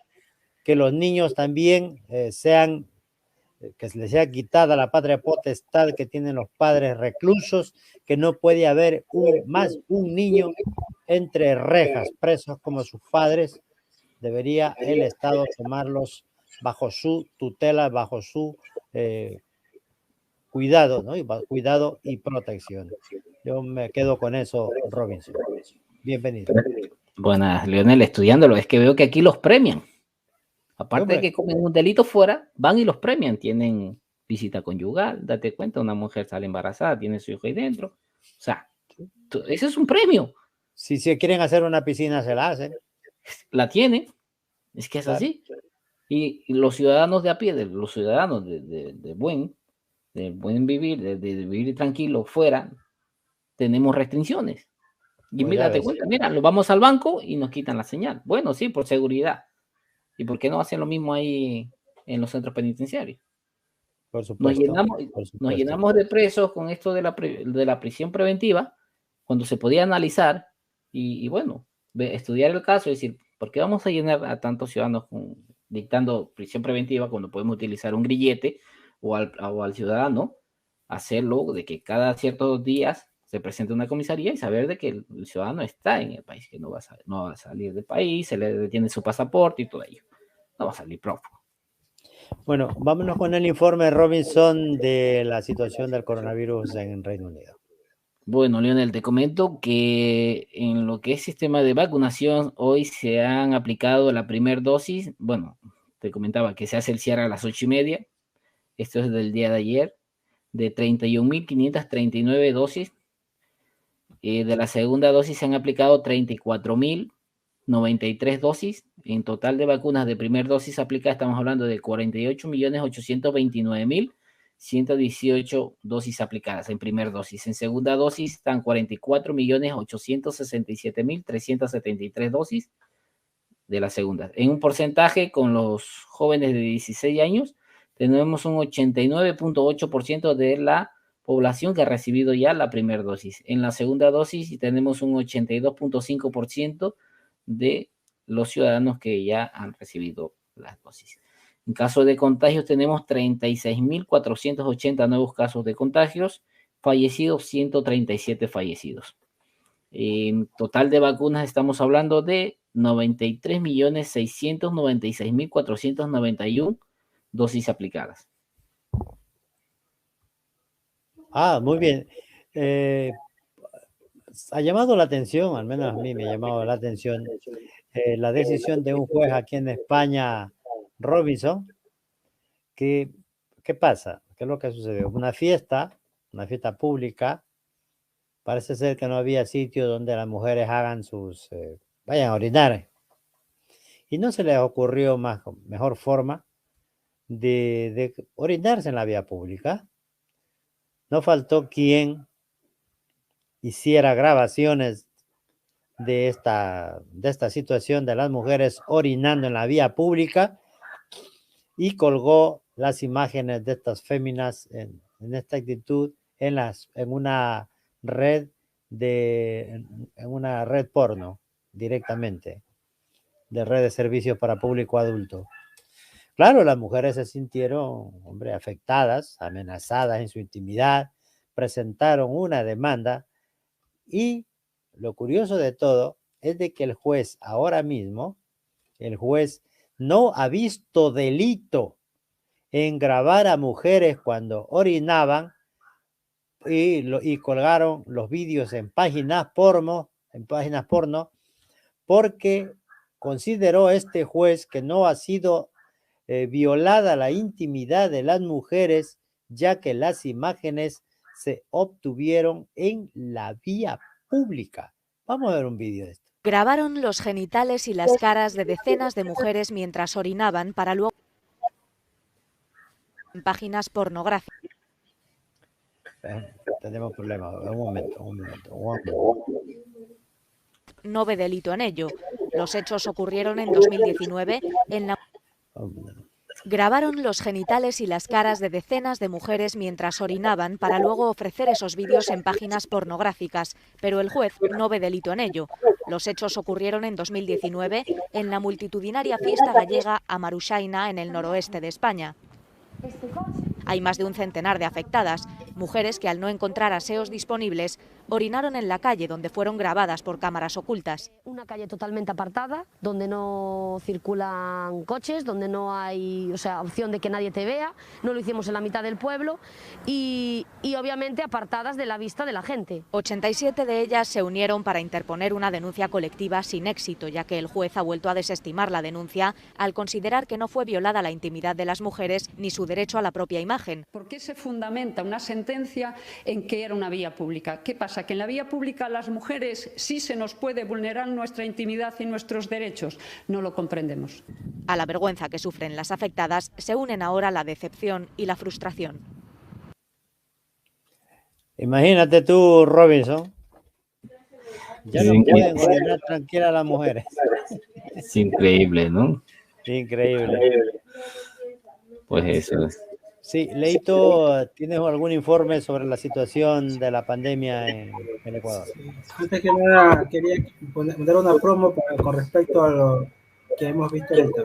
S1: que los niños también que se les sea quitada la patria potestad que tienen los padres reclusos, que no puede haber más un niño entre rejas, presos como sus padres. Debería el Estado tomarlos bajo su tutela, bajo su cuidado, ¿no? Cuidado y protección. Yo me quedo con eso, Robinson. Bienvenido.
S5: Buenas, Leonel, estudiándolo, es que veo que aquí los premian. Aparte de que comen un delito fuera, van y los premian. Tienen visita conyugal, date cuenta, una mujer sale embarazada, tiene su hijo ahí dentro. O sea, ese es un premio.
S1: Si se quieren hacer una piscina, se la hacen.
S5: La tienen, es que es así. Y los ciudadanos de a pie, los ciudadanos de buen, del buen vivir, de vivir tranquilo fuera, tenemos restricciones. Y
S1: Pues
S5: mira,
S1: ya
S5: te
S1: ves.
S5: cuenta, mira, nos vamos al banco y nos quitan la señal. Bueno, sí, por seguridad. ¿Y por qué no hacen lo mismo ahí en los centros penitenciarios?
S1: Por
S5: Nos
S1: supuesto,
S5: llenamos,
S1: por
S5: nos
S1: supuesto.
S5: llenamos de presos con esto de la prisión preventiva, cuando se podía analizar y bueno, estudiar el caso y decir, ¿por qué vamos a llenar a tantos ciudadanos dictando prisión preventiva cuando podemos utilizar un grillete o al ciudadano hacerlo de que cada ciertos días se presente una comisaría y saber de que el ciudadano está en el país, que no va a salir del país, se le detiene su pasaporte y todo ello. No va a salir prófugo.
S1: Bueno, vámonos con el informe Robinson de la situación del coronavirus en Reino Unido.
S5: Bueno, Lionel, te comento que en lo que es sistema de vacunación, hoy se han aplicado la primera dosis. Bueno, te comentaba que se hace el cierre a las 8:30. Esto es del día de ayer, de 31.539 dosis. De la segunda dosis se han aplicado 34.093 dosis. En total de vacunas de primera dosis aplicadas estamos hablando de 48.829.118 dosis aplicadas en primera dosis. En segunda dosis están 44.867.373 dosis de la segunda. En un porcentaje con los jóvenes de 16 años tenemos un 89.8% de la población que ha recibido ya la primera dosis. En la segunda dosis tenemos un 82.5% de los ciudadanos que ya han recibido las dosis. En caso de contagios tenemos 36.480 nuevos casos de contagios, fallecidos 137 fallecidos. En total de vacunas estamos hablando de 93.696.491 dosis aplicadas.
S1: Muy bien. Ha llamado la atención, al menos a mí me ha llamado la atención, la decisión de un juez aquí en España, Robinson. ¿Qué pasa? ¿Qué es lo que sucedió? Una fiesta pública. Parece ser que no había sitio donde las mujeres hagan vayan a orinar. Y no se les ocurrió mejor forma de orinarse en la vía pública. No faltó quien hiciera grabaciones de esta situación de las mujeres orinando en la vía pública y colgó las imágenes de estas féminas en esta actitud en una red porno directamente, de red de servicios para público adulto. Claro, las mujeres se sintieron, afectadas, amenazadas en su intimidad, presentaron una demanda y lo curioso de todo es de que el juez ahora mismo, no ha visto delito en grabar a mujeres cuando orinaban y colgaron los vídeos en páginas porno, porque consideró este juez que no ha sido violada la intimidad de las mujeres, ya que las imágenes se obtuvieron en la vía pública. Vamos a ver un vídeo de esto.
S6: Grabaron los genitales y las caras de decenas de mujeres mientras orinaban para luego en páginas pornográficas.
S1: Tenemos problemas. Un momento.
S6: No ve delito en ello. Los hechos ocurrieron en 2019 en la... Grabaron los genitales y las caras de decenas de mujeres mientras orinaban para luego ofrecer esos vídeos en páginas pornográficas, pero el juez no ve delito en ello. Los hechos ocurrieron en 2019 en la multitudinaria fiesta gallega Amaruxaina en el noroeste de España. Hay más de un centenar de afectadas, mujeres que al no encontrar aseos disponibles, orinaron en la calle donde fueron grabadas por cámaras ocultas.
S7: Una calle totalmente apartada, donde no circulan coches, donde no hay opción de que nadie te vea, no lo hicimos en la mitad del pueblo y obviamente apartadas de la vista de la gente.
S6: 87 de ellas se unieron para interponer una denuncia colectiva sin éxito, ya que el juez ha vuelto a desestimar la denuncia al considerar que no fue violada la intimidad de las mujeres ni su derecho a la propia imagen.
S8: ¿Por qué se fundamenta una sentencia en que era una vía pública? ¿Qué pasa? ¿Que en la vía pública a las mujeres sí se nos puede vulnerar nuestra intimidad y nuestros derechos? No lo comprendemos.
S6: A la vergüenza que sufren las afectadas se unen ahora la decepción y la frustración.
S1: Imagínate tú, Robinson. Ya no pueden ordenar tranquila a las mujeres.
S5: Es increíble, ¿no?
S1: Increíble.
S5: Pues eso es.
S1: Sí, Leito, ¿tienes algún informe sobre la situación de la pandemia en el Ecuador?
S3: Sí. Antes que nada, quería mandar una promo con respecto a lo que hemos visto ahorita.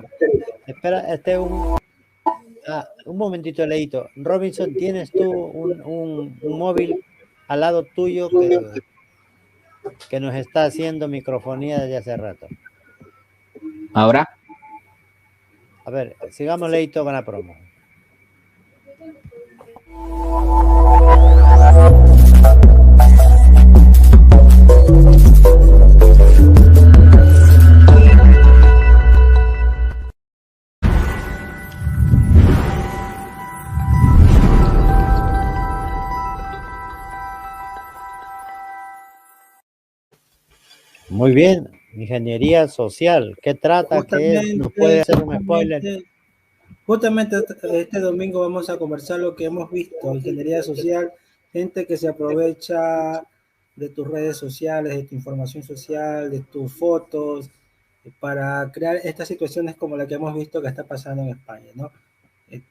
S1: Espera, un momentito, Leito. Robinson, ¿tienes tú un móvil al lado tuyo que nos está haciendo microfonía desde hace rato?
S5: ¿Ahora?
S1: A ver, sigamos, Leito, con la promo. Muy bien, ingeniería social. ¿Qué trata? ¿Qué nos puede hacer un spoiler?
S3: Justamente este domingo vamos a conversar lo que hemos visto, ingeniería social, gente que se aprovecha de tus redes sociales, de tu información social, de tus fotos, para crear estas situaciones como la que hemos visto que está pasando en España, ¿no?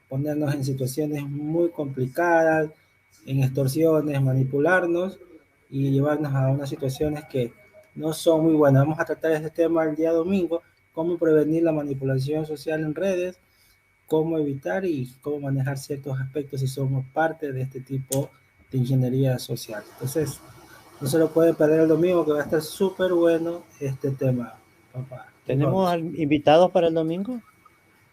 S3: Ponernos en situaciones muy complicadas, en extorsiones, manipularnos y llevarnos a unas situaciones que no son muy buenas. Vamos a tratar este tema el día domingo, cómo prevenir la manipulación social en redes, cómo evitar y cómo manejar ciertos aspectos si somos parte de este tipo de ingeniería social. Entonces, no se lo pueden perder el domingo, que va a estar súper bueno este tema, papá.
S1: ¿Tenemos invitados para el domingo?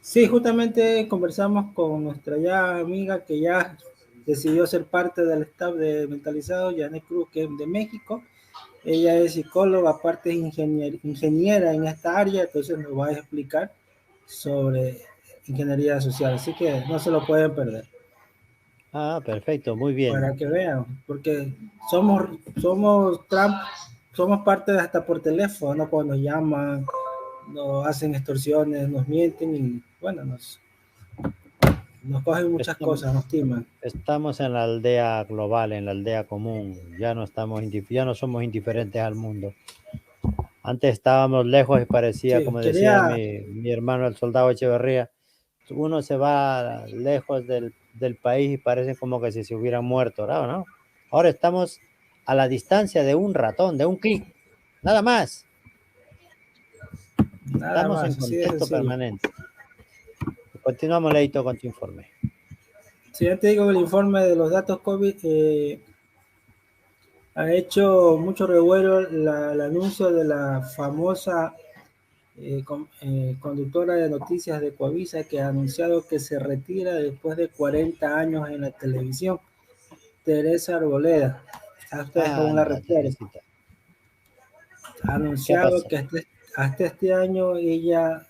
S3: Sí, justamente conversamos con nuestra ya amiga que ya decidió ser parte del staff de Mentalizado, Janet Cruz, que es de México. Ella es psicóloga, aparte es ingeniera en esta área, entonces nos va a explicar sobre ingeniería social, así que no se lo pueden perder.
S1: Ah, perfecto, muy bien.
S3: Para que vean, porque somos parte de hasta por teléfono, cuando nos llaman, nos hacen extorsiones, nos mienten y bueno, nos cogen muchas cosas, nos timan.
S1: Estamos en la aldea global, en la aldea común, ya no somos indiferentes al mundo. Antes estábamos lejos y parecía, como decía mi hermano el soldado Echeverría, uno se va lejos del país y parece como que si se hubiera muerto, ¿no? Ahora estamos a la distancia de un ratón, de un clic, nada más. Estamos en contacto permanente. Continuamos, Leito, con tu informe.
S3: Sí, ya te digo, el informe de los datos COVID ha hecho mucho revuelo el anuncio de la famosa conductora de noticias de Coavisa, que ha anunciado que se retira después de 40 años en la televisión. Teresa Arboleda, ustedes con la recuerdan. Ha anunciado que hasta este año ella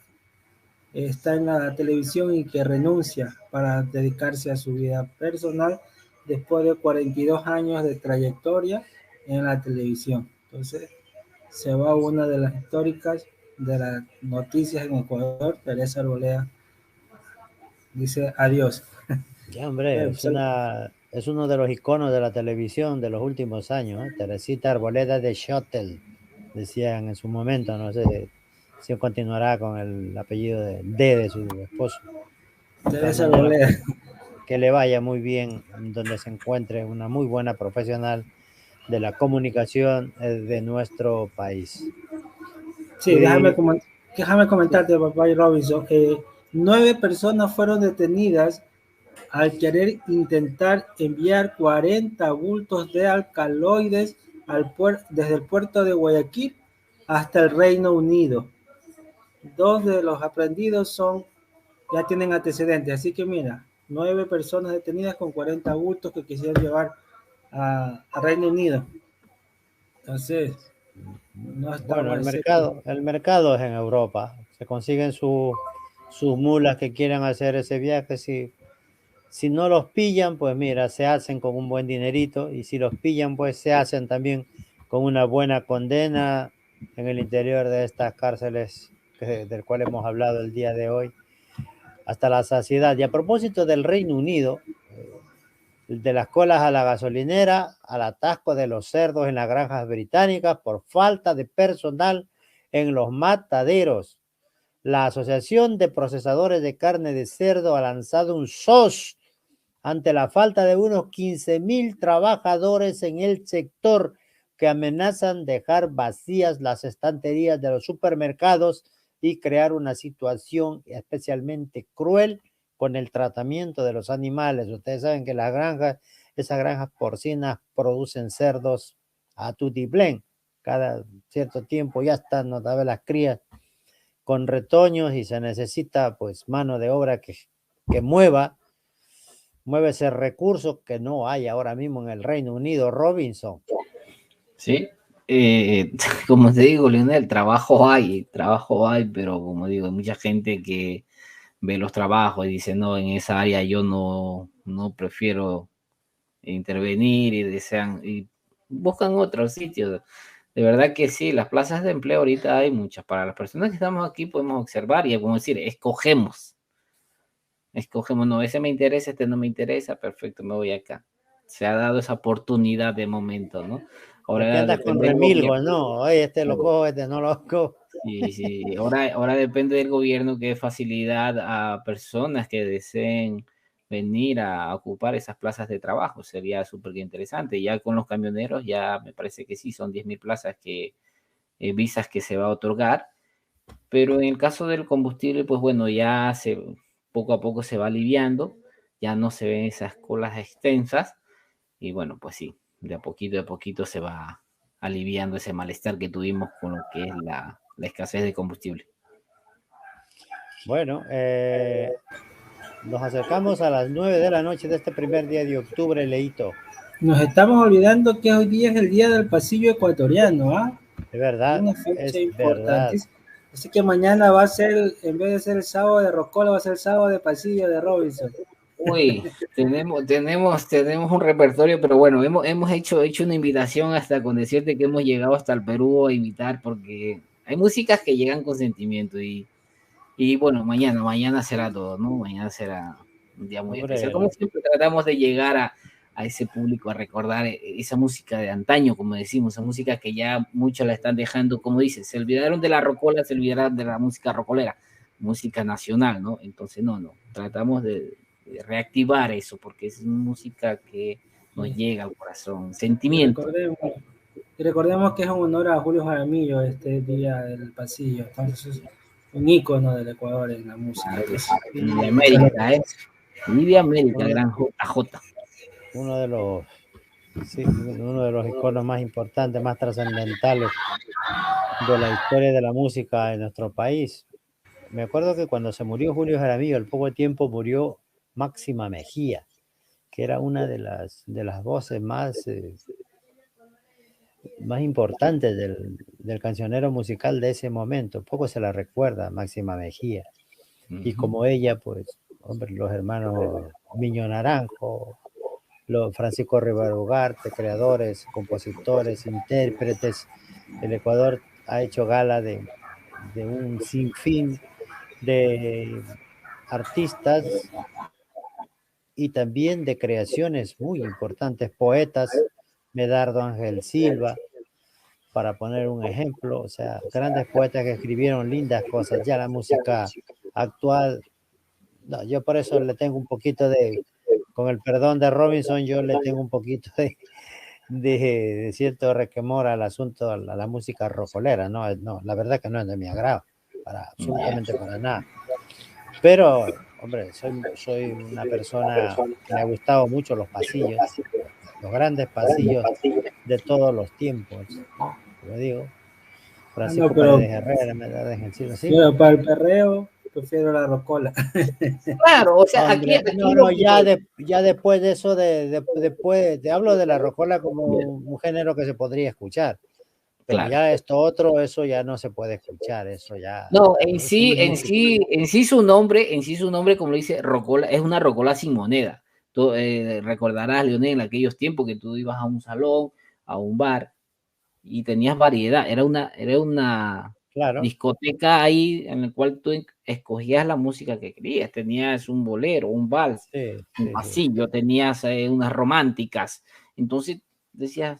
S3: está en la televisión y que renuncia para dedicarse a su vida personal después de 42 años de trayectoria en la televisión. Entonces, se va una de las históricas de las noticias en Ecuador, Teresa Arboleda. Dice adiós.
S1: Ya, hombre, es uno de los iconos de la televisión de los últimos años, ¿eh? Teresita Arboleda de Schottel, decían en su momento, no sé si continuará con el apellido de su esposo.
S3: Teresa Arboleda.
S1: Que le vaya muy bien donde se encuentre, una muy buena profesional de la comunicación de nuestro país.
S3: Sí, déjame comentarte, papá y Robinson, 9 personas fueron detenidas al querer intentar enviar 40 bultos de alcaloides desde el puerto de Guayaquil hasta el Reino Unido. 2 de los aprendidos ya tienen antecedentes, así que mira, 9 personas detenidas con 40 bultos que quisieron llevar a Reino Unido. Entonces, no está
S1: bueno, el mercado es en Europa. Se consiguen sus mulas que quieran hacer ese viaje. Si no los pillan, pues mira, se hacen con un buen dinerito, y si los pillan, pues se hacen también con una buena condena en el interior de estas cárceles del cual hemos hablado el día de hoy, hasta la saciedad. Y a propósito del Reino Unido, de las colas a la gasolinera, al atasco de los cerdos en las granjas británicas por falta de personal en los mataderos. La Asociación de Procesadores de Carne de Cerdo ha lanzado un SOS ante la falta de unos 15,000 trabajadores en el sector que amenazan dejar vacías las estanterías de los supermercados y crear una situación especialmente cruel con el tratamiento de los animales. Ustedes saben que las granjas, esas granjas porcinas producen cerdos a tutiplén. Cada cierto tiempo ya están notables las crías con retoños y se necesita pues mano de obra que mueve ese recurso que no hay ahora mismo en el Reino Unido, Robinson.
S5: Sí, como te digo, Leonel, trabajo hay, pero como digo, hay mucha gente que ve los trabajos y dice, no, en esa área yo no prefiero intervenir y buscan otros sitios. De verdad que sí, las plazas de empleo ahorita hay muchas. Para las personas que estamos aquí podemos observar y podemos decir, escogemos, no, ese me interesa, este no me interesa, perfecto, me voy acá. Se ha dado esa oportunidad de momento, ¿no?
S1: Ahora andas con remilgos, ¿no? Oye, este lo cojo, este no lo cojo.
S5: Sí. Ahora depende del gobierno que dé facilidad a personas que deseen venir a ocupar esas plazas de trabajo. Sería súper interesante. Ya con los camioneros, ya me parece que sí, son 10,000 plazas visas que se va a otorgar. Pero en el caso del combustible, pues bueno, ya poco a poco se va aliviando. Ya no se ven esas colas extensas. Y bueno, pues sí, de a poquito se va aliviando ese malestar que tuvimos con lo que es la escasez de combustible.
S1: Bueno, nos acercamos a las 9 de la noche de este primer día de octubre, Leito.
S3: Nos estamos olvidando que hoy día es el día del pasillo ecuatoriano, ¿ah?
S1: Es verdad,
S3: una fecha
S1: es
S3: importante.
S1: verdad.
S3: Así que mañana va a ser, en vez de ser el sábado de Rocola, va a ser el sábado de pasillo de Robinson.
S5: Uy, tenemos un repertorio, pero bueno, hemos hecho una invitación hasta con decirte que hemos llegado hasta el Perú a invitar, porque hay músicas que llegan con sentimiento y bueno, mañana será todo, ¿no? Mañana será un día muy especial. Como siempre tratamos de llegar a ese público, a recordar esa música de antaño, como decimos, esa música que ya muchos la están dejando, como dices, se olvidaron de la rocola, se olvidaron de la música rocolera, música nacional, ¿no? Entonces, no, tratamos de reactivar eso, porque es música que nos llega al corazón, sentimiento.
S3: Y recordemos que es un honor a Julio Jaramillo este día del pasillo, entonces es un ícono del Ecuador en la música.
S5: Y de América, y de América, gran JJ.
S1: Uno de los iconos más importantes, más trascendentales de la historia de la música en nuestro país. Me acuerdo que cuando se murió Julio Jaramillo, al poco tiempo murió Máxima Mejía, que era una de las voces más importantes del cancionero musical de ese momento. Poco se la recuerda, Máxima Mejía. Y como ella, pues, hombre, los hermanos Miño Naranjo, Francisco Rivera Ugarte, creadores, compositores, intérpretes. El Ecuador ha hecho gala de un sinfín de artistas y también de creaciones muy importantes, poetas, Medardo Ángel Silva, para poner un ejemplo, o sea, grandes poetas que escribieron lindas cosas. Ya la música actual, no, yo por eso le tengo un poquito con el perdón de Robinson, yo le tengo un poquito de cierto requemor al asunto, a la música rocolera, no, la verdad que no es de mi agrado, absolutamente para nada. Pero, hombre, soy una persona que me ha gustado mucho los pasillos, los grandes pasillos de todos los tiempos, ¿no? Como digo, Francisco Paredes Herrera, Medardo Ángel Silva, ¿sí?
S3: Pero para el perreo prefiero la rocola.
S5: Claro, o sea,
S1: hombre, ya después de eso, después te hablo de la rocola como un género que se podría escuchar. Pero claro, ya esto otro, eso ya no se puede escuchar, eso ya.
S5: No, en sí su nombre, como lo dice, rocola, es una rocola sin moneda. Tú recordarás, Leonel, en aquellos tiempos que tú ibas a un salón, a un bar, y tenías variedad. Era una discoteca ahí en la cual tú escogías la música que querías. Tenías un bolero, un vals, un pasillo, tenías unas románticas. Entonces decías,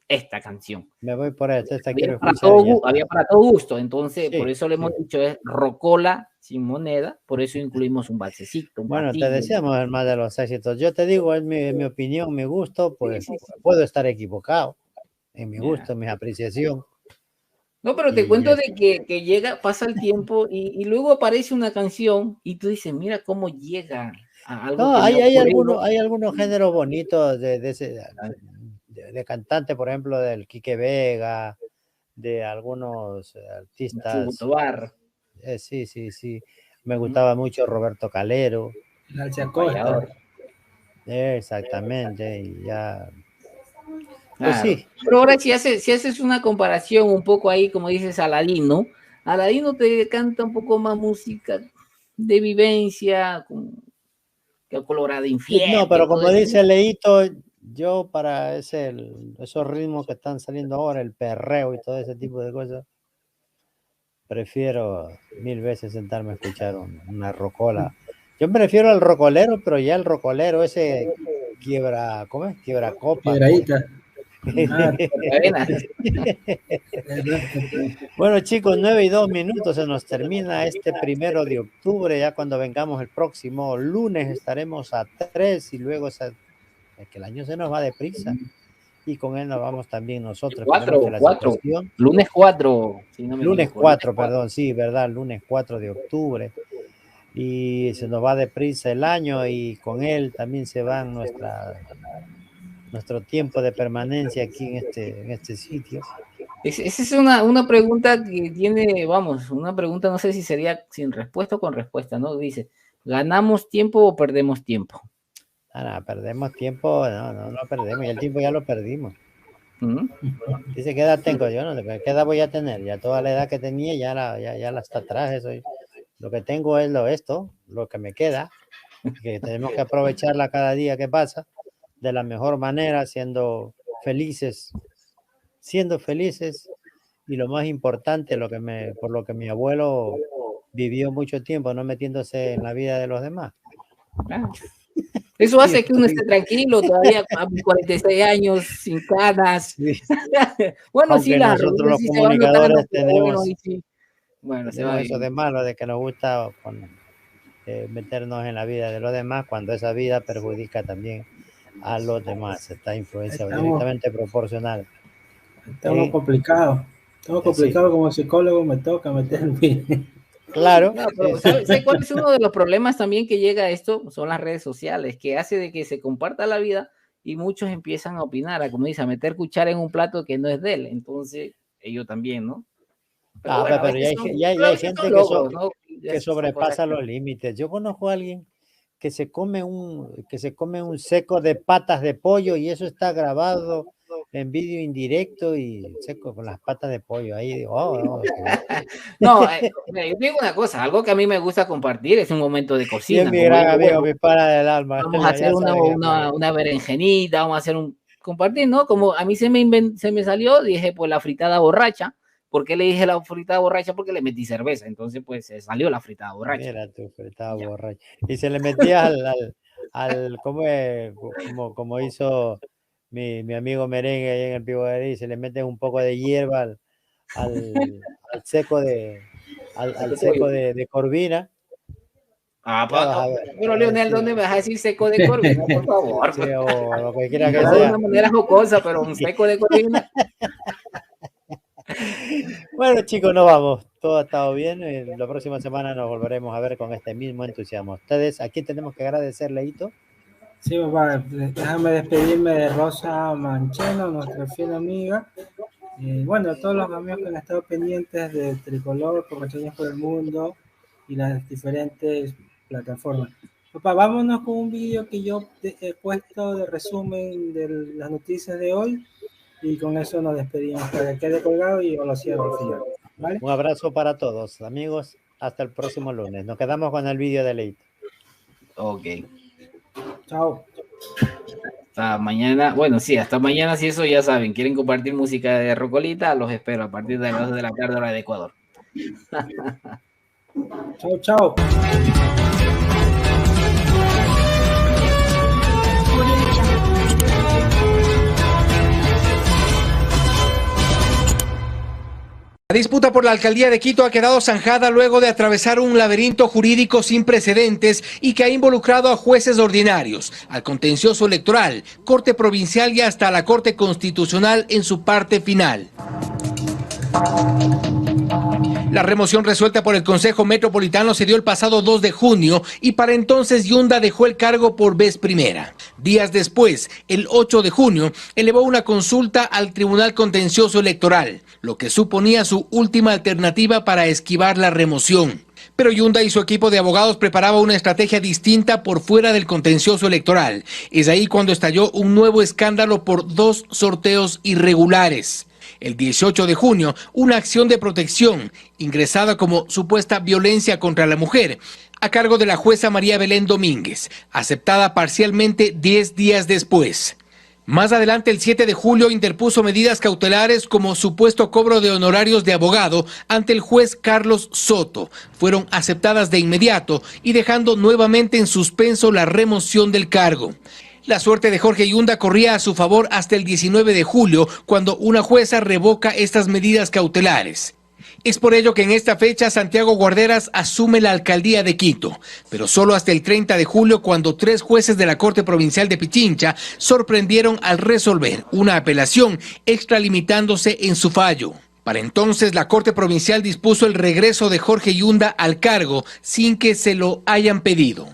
S5: esta canción.
S1: Me voy por esta quiero
S5: escuchar. Había para todo gusto, entonces por eso le hemos dicho es rocola sin moneda, por eso incluimos un valsecito.
S1: Bueno, te decíamos el más de los éxitos. Yo te digo, es mi opinión, mi gusto, pues puedo estar equivocado en mi gusto, en mi apreciación.
S5: No, pero te cuento de que llega, pasa el tiempo y luego aparece una canción y tú dices, mira cómo llega a algo.
S1: No, hay algunos géneros bonitos de cantante, por ejemplo, del Quique Vega, de algunos artistas. Sí. Me gustaba mucho Roberto Calero. Exactamente, y ya. Pues sí.
S5: Pero ahora si haces una comparación un poco ahí, como dices, Aladino te canta un poco más música de vivencia, que Colorado Infierno.
S1: No, pero como dice Leito, yo para esos ritmos que están saliendo ahora, el perreo y todo ese tipo de cosas, prefiero 1000 veces sentarme a escuchar una rocola. Yo prefiero al rocolero, pero ya el rocolero ese quiebra copa.
S3: Quiebradita.
S1: Bueno, chicos, 9:02 se nos termina este 1 de octubre. Ya cuando vengamos el próximo lunes estaremos a 3 y luego es que el año se nos va deprisa y con él nos vamos también nosotros.
S5: 4. Lunes 4.
S1: Si no lunes 4, perdón, sí, verdad, lunes 4 de octubre. Y se nos va deprisa el año y con él también se van nuestro tiempo de permanencia aquí en este sitio.
S5: Esa es una pregunta que tiene, una pregunta, no sé si sería sin respuesta o con respuesta, ¿no? Dice, ¿ganamos tiempo o perdemos tiempo?
S1: Perdemos tiempo, no perdemos, y el tiempo ya lo perdimos. Dice, ¿qué edad tengo? Yo no sé, ¿qué edad voy a tener? Ya toda la edad que tenía ya la está atrás, eso. Lo que tengo es lo que me queda, que tenemos que aprovecharla cada día que pasa de la mejor manera, siendo felices y lo más importante, por lo que mi abuelo vivió mucho tiempo, no metiéndose en la vida de los demás.
S5: Eso hace que uno esté tranquilo todavía a 46 años, sin canas. Bueno,
S1: aunque sí, nosotros los comunicadores tenemos
S5: se
S1: eso de malo, de que nos gusta meternos en la vida de los demás, cuando esa vida perjudica también a los demás. Esta influencia directamente proporcional.
S3: Estamos complicados. Como psicólogo me toca meterme.
S1: Claro.
S5: ¿Sabes cuál es uno de los problemas también que llega a esto? Son las redes sociales, que hace de que se comparta la vida y muchos empiezan a opinar, como dice, a meter cuchara en un plato que no es de él. Entonces, ellos también, ¿no?
S1: Pero ya hay gente que sobrepasa los límites. Yo conozco a alguien que se come un seco de patas de pollo y eso está grabado en vídeo indirecto y seco con las patas de pollo. Ahí digo,
S5: No, yo digo una cosa, algo que a mí me gusta compartir es un momento de cocina.
S1: Sí, mi gran amigo, mi pana del alma.
S5: Vamos a hacer una berenjenita, vamos a hacer compartir, ¿no? Como a mí se me salió, dije, pues la fritada borracha. ¿Por qué le dije la fritada borracha? Porque le metí cerveza, entonces pues se salió la fritada borracha.
S1: Mira tu fritada borracha. Y se le metía como hizo mi amigo Merengue ahí en el Pivogarí, se le mete un poco de hierba al seco de corvina.
S5: Pero Leonel, ¿dónde me vas a decir seco de corvina? Por favor.
S1: Sí, o lo que quiera que
S5: sea.
S1: De
S5: una manera jocosa, pero un seco de corvina.
S1: Bueno, chicos, nos vamos. Todo ha estado bien. La próxima semana nos volveremos a ver con este mismo entusiasmo. Ustedes, ¿a quién tenemos que agradecer, Leito?
S3: Sí, papá, déjame despedirme de Rosa Mancheno, nuestra fiel amiga. Bueno, a todos los amigos que han estado pendientes de Tricolor, por Machañas por el Mundo y las diferentes plataformas. Papá, vámonos con un vídeo que yo he puesto de resumen de las noticias de hoy y con eso nos despedimos para que quede colgado y yo lo cierro al final. ¿Vale?
S1: Un abrazo para todos, amigos. Hasta el próximo lunes. Nos quedamos con el vídeo de Leito.
S5: Ok.
S3: Chao.
S5: Hasta mañana. Bueno, sí, hasta mañana, si eso ya saben. ¿Quieren compartir música de Rocolita? Los espero a partir de las 2 de la tarde, hora de Ecuador.
S3: Chao, chao.
S9: La disputa por la alcaldía de Quito ha quedado zanjada luego de atravesar un laberinto jurídico sin precedentes y que ha involucrado a jueces ordinarios, al contencioso electoral, Corte Provincial y hasta la Corte Constitucional en su parte final. La remoción resuelta por el Consejo Metropolitano se dio el pasado 2 de junio y para entonces Yunda dejó el cargo por vez primera. Días después, el 8 de junio, elevó una consulta al Tribunal Contencioso Electoral, lo que suponía su última alternativa para esquivar la remoción. Pero Yunda y su equipo de abogados preparaba una estrategia distinta por fuera del contencioso electoral. Es ahí cuando estalló un nuevo escándalo por 2 sorteos irregulares. El 18 de junio, una acción de protección, ingresada como supuesta violencia contra la mujer, a cargo de la jueza María Belén Domínguez, aceptada parcialmente 10 días después. Más adelante, el 7 de julio, interpuso medidas cautelares como supuesto cobro de honorarios de abogado ante el juez Carlos Soto. Fueron aceptadas de inmediato y dejando nuevamente en suspenso la remoción del cargo. La suerte de Jorge Yunda corría a su favor hasta el 19 de julio, cuando una jueza revoca estas medidas cautelares. Es por ello que en esta fecha Santiago Guarderas asume la alcaldía de Quito, pero solo hasta el 30 de julio, cuando 3 jueces de la Corte Provincial de Pichincha sorprendieron al resolver una apelación extralimitándose en su fallo. Para entonces, la Corte Provincial dispuso el regreso de Jorge Yunda al cargo sin que se lo hayan pedido.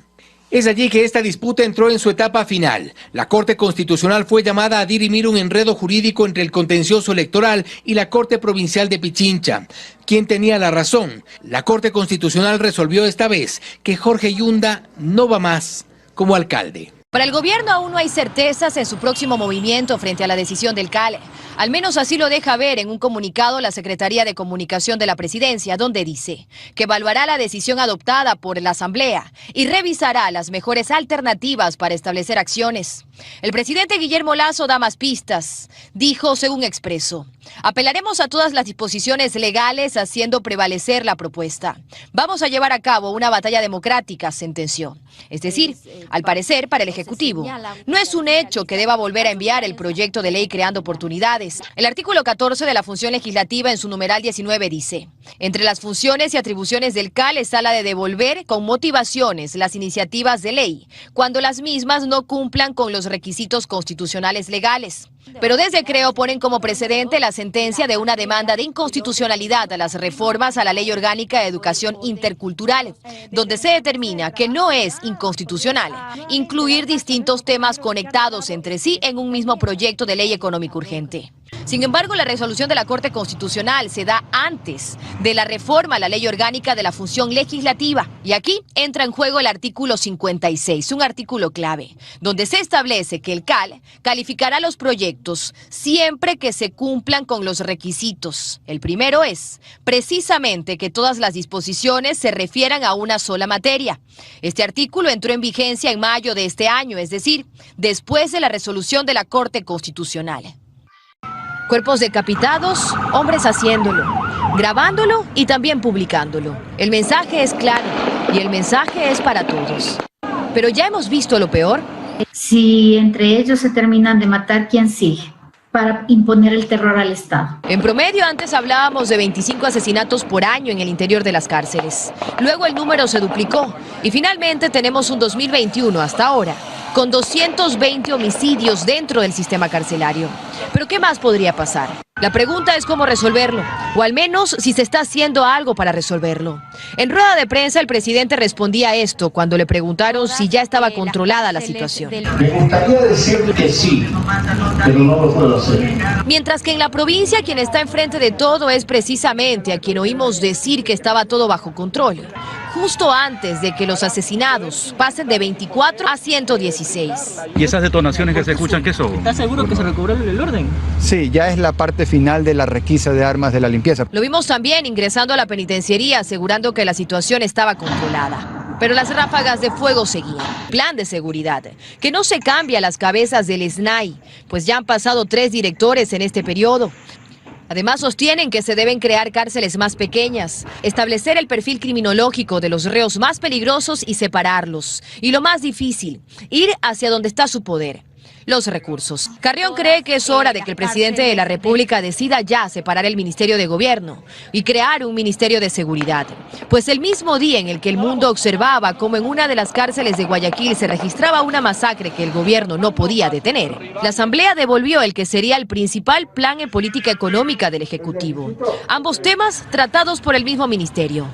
S9: Es allí que esta disputa entró en su etapa final. La Corte Constitucional fue llamada a dirimir un enredo jurídico entre el contencioso electoral y la Corte Provincial de Pichincha. ¿Quién tenía la razón? La Corte Constitucional resolvió esta vez que Jorge Yunda no va más como alcalde.
S10: Para el gobierno aún no hay certezas en su próximo movimiento frente a la decisión del CAL. Al menos así lo deja ver en un comunicado la Secretaría de Comunicación de la Presidencia, donde dice que evaluará la decisión adoptada por la Asamblea y revisará las mejores alternativas para establecer acciones. El presidente Guillermo Lasso da más pistas. Dijo, según Expreso, apelaremos a todas las disposiciones legales haciendo prevalecer la propuesta. Vamos a llevar a cabo una batalla democrática, sentenció. Es decir, al parecer, para el Ejecutivo, no es un hecho que deba volver a enviar el proyecto de ley creando oportunidades. El artículo 14 de la función legislativa en su numeral 19 dice: entre las funciones y atribuciones del CAL está la de devolver con motivaciones las iniciativas de ley, cuando las mismas no cumplan con los requisitos constitucionales legales. Pero desde Creo ponen como precedente la sentencia de una demanda de inconstitucionalidad a las reformas a la Ley Orgánica de Educación Intercultural, donde se determina que no es inconstitucional incluir distintos temas conectados entre sí en un mismo proyecto de ley económico urgente. Sin embargo, la resolución de la Corte Constitucional se da antes de la reforma a la Ley Orgánica de la Función Legislativa. Y aquí entra en juego el artículo 56, un artículo clave, donde se establece que el CAL calificará los proyectos siempre que se cumplan con los requisitos. El primero es, precisamente, que todas las disposiciones se refieran a una sola materia. Este artículo entró en vigencia en mayo de este año, es decir, después de la resolución de la Corte Constitucional. Cuerpos decapitados, hombres haciéndolo, grabándolo y también publicándolo. El mensaje es claro y el mensaje es para todos. Pero ya hemos visto lo peor.
S11: Si entre ellos se terminan de matar, ¿quién sigue? Para imponer el terror al Estado.
S10: En promedio, antes hablábamos de 25 asesinatos por año en el interior de las cárceles. Luego el número se duplicó y finalmente tenemos un 2021 hasta ahora, con 220 homicidios dentro del sistema carcelario. ¿Pero qué más podría pasar? La pregunta es cómo resolverlo, o al menos si se está haciendo algo para resolverlo. En rueda de prensa, el presidente respondía esto cuando le preguntaron si ya estaba controlada la situación.
S12: Me gustaría decirle que sí, pero no lo puedo hacer.
S10: Mientras que en la provincia quien está enfrente de todo es precisamente a quien oímos decir que estaba todo bajo control, justo antes de que los asesinados pasen de 24 a 116.
S13: ¿Y esas detonaciones que se escuchan qué son?
S14: ¿Estás seguro que se recobró el orden?
S15: Sí, ya es la parte final de la requisa de armas de la limpieza.
S10: Lo vimos también ingresando a la penitenciaría asegurando que la situación estaba controlada. Pero las ráfagas de fuego seguían. Plan de seguridad. Que no se cambie a las cabezas del SNAI, pues ya han pasado 3 directores en este periodo. Además, sostienen que se deben crear cárceles más pequeñas, establecer el perfil criminológico de los reos más peligrosos y separarlos. Y lo más difícil, ir hacia donde está su poder. Los recursos. Carrión cree que es hora de que el presidente de la República decida ya separar el Ministerio de Gobierno y crear un Ministerio de Seguridad. Pues el mismo día en el que el mundo observaba cómo en una de las cárceles de Guayaquil se registraba una masacre que el gobierno no podía detener, la Asamblea devolvió el que sería el principal plan en política económica del Ejecutivo. Ambos temas tratados por el mismo ministerio.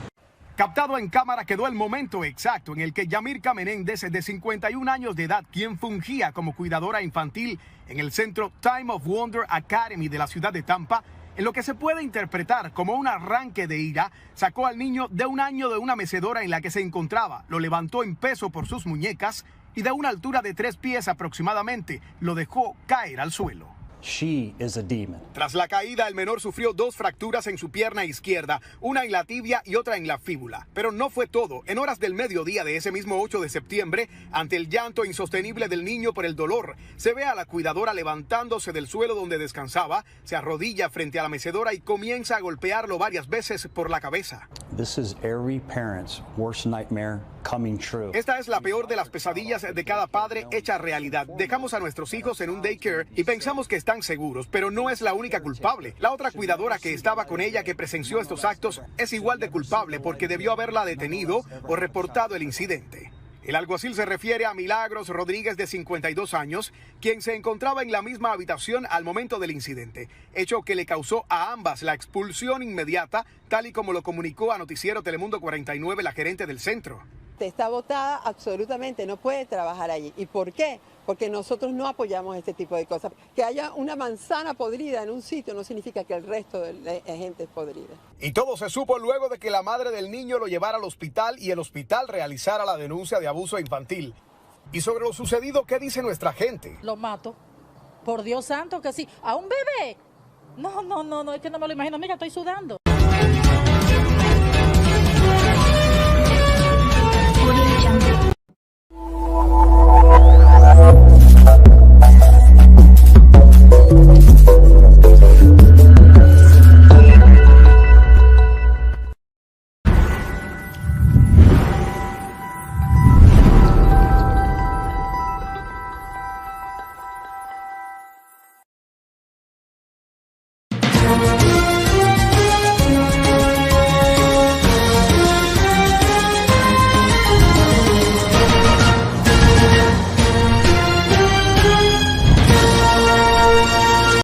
S16: Captado en cámara quedó el momento exacto en el que Yamirka Menéndez, de 51 años de edad, quien fungía como cuidadora infantil en el centro Time of Wonder Academy de la ciudad de Tampa, en lo que se puede interpretar como un arranque de ira, sacó al niño de 1 año de una mecedora en la que se encontraba, lo levantó en peso por sus muñecas y de una altura de 3 pies aproximadamente, lo dejó caer al suelo.
S17: She is a demon.
S16: Tras la caída, el menor sufrió 2 fracturas en su pierna izquierda, una en la tibia y otra en la fíbula. Pero no fue todo. En horas del mediodía de ese mismo 8 de septiembre, ante el llanto insostenible del niño por el dolor, se ve a la cuidadora levantándose del suelo donde descansaba, se arrodilla frente a la mecedora y comienza a golpearlo varias veces por la cabeza.
S17: This is every parent's worst nightmare coming true.
S16: Esta es la peor de las pesadillas de cada padre hecha realidad. Dejamos a nuestros hijos en un daycare y pensamos que están seguros, pero no es la única culpable. La otra cuidadora que estaba con ella que presenció estos actos es igual de culpable porque debió haberla detenido o reportado el incidente. El alguacil se refiere a Milagros Rodríguez, de 52 años, quien se encontraba en la misma habitación al momento del incidente, hecho que le causó a ambas la expulsión inmediata, tal y como lo comunicó a Noticiero Telemundo 49 la gerente del centro.
S18: Está botada absolutamente, no puede trabajar allí. ¿Y por qué? Porque nosotros no apoyamos este tipo de cosas. Que haya una manzana podrida en un sitio no significa que el resto de la gente es podrida.
S16: Y todo se supo luego de que la madre del niño lo llevara al hospital y el hospital realizara la denuncia de abuso infantil. Y sobre lo sucedido, ¿qué dice nuestra gente?
S19: Lo mato. Por Dios santo que sí. ¿A un bebé? No, es que no me lo imagino. Mira, estoy sudando.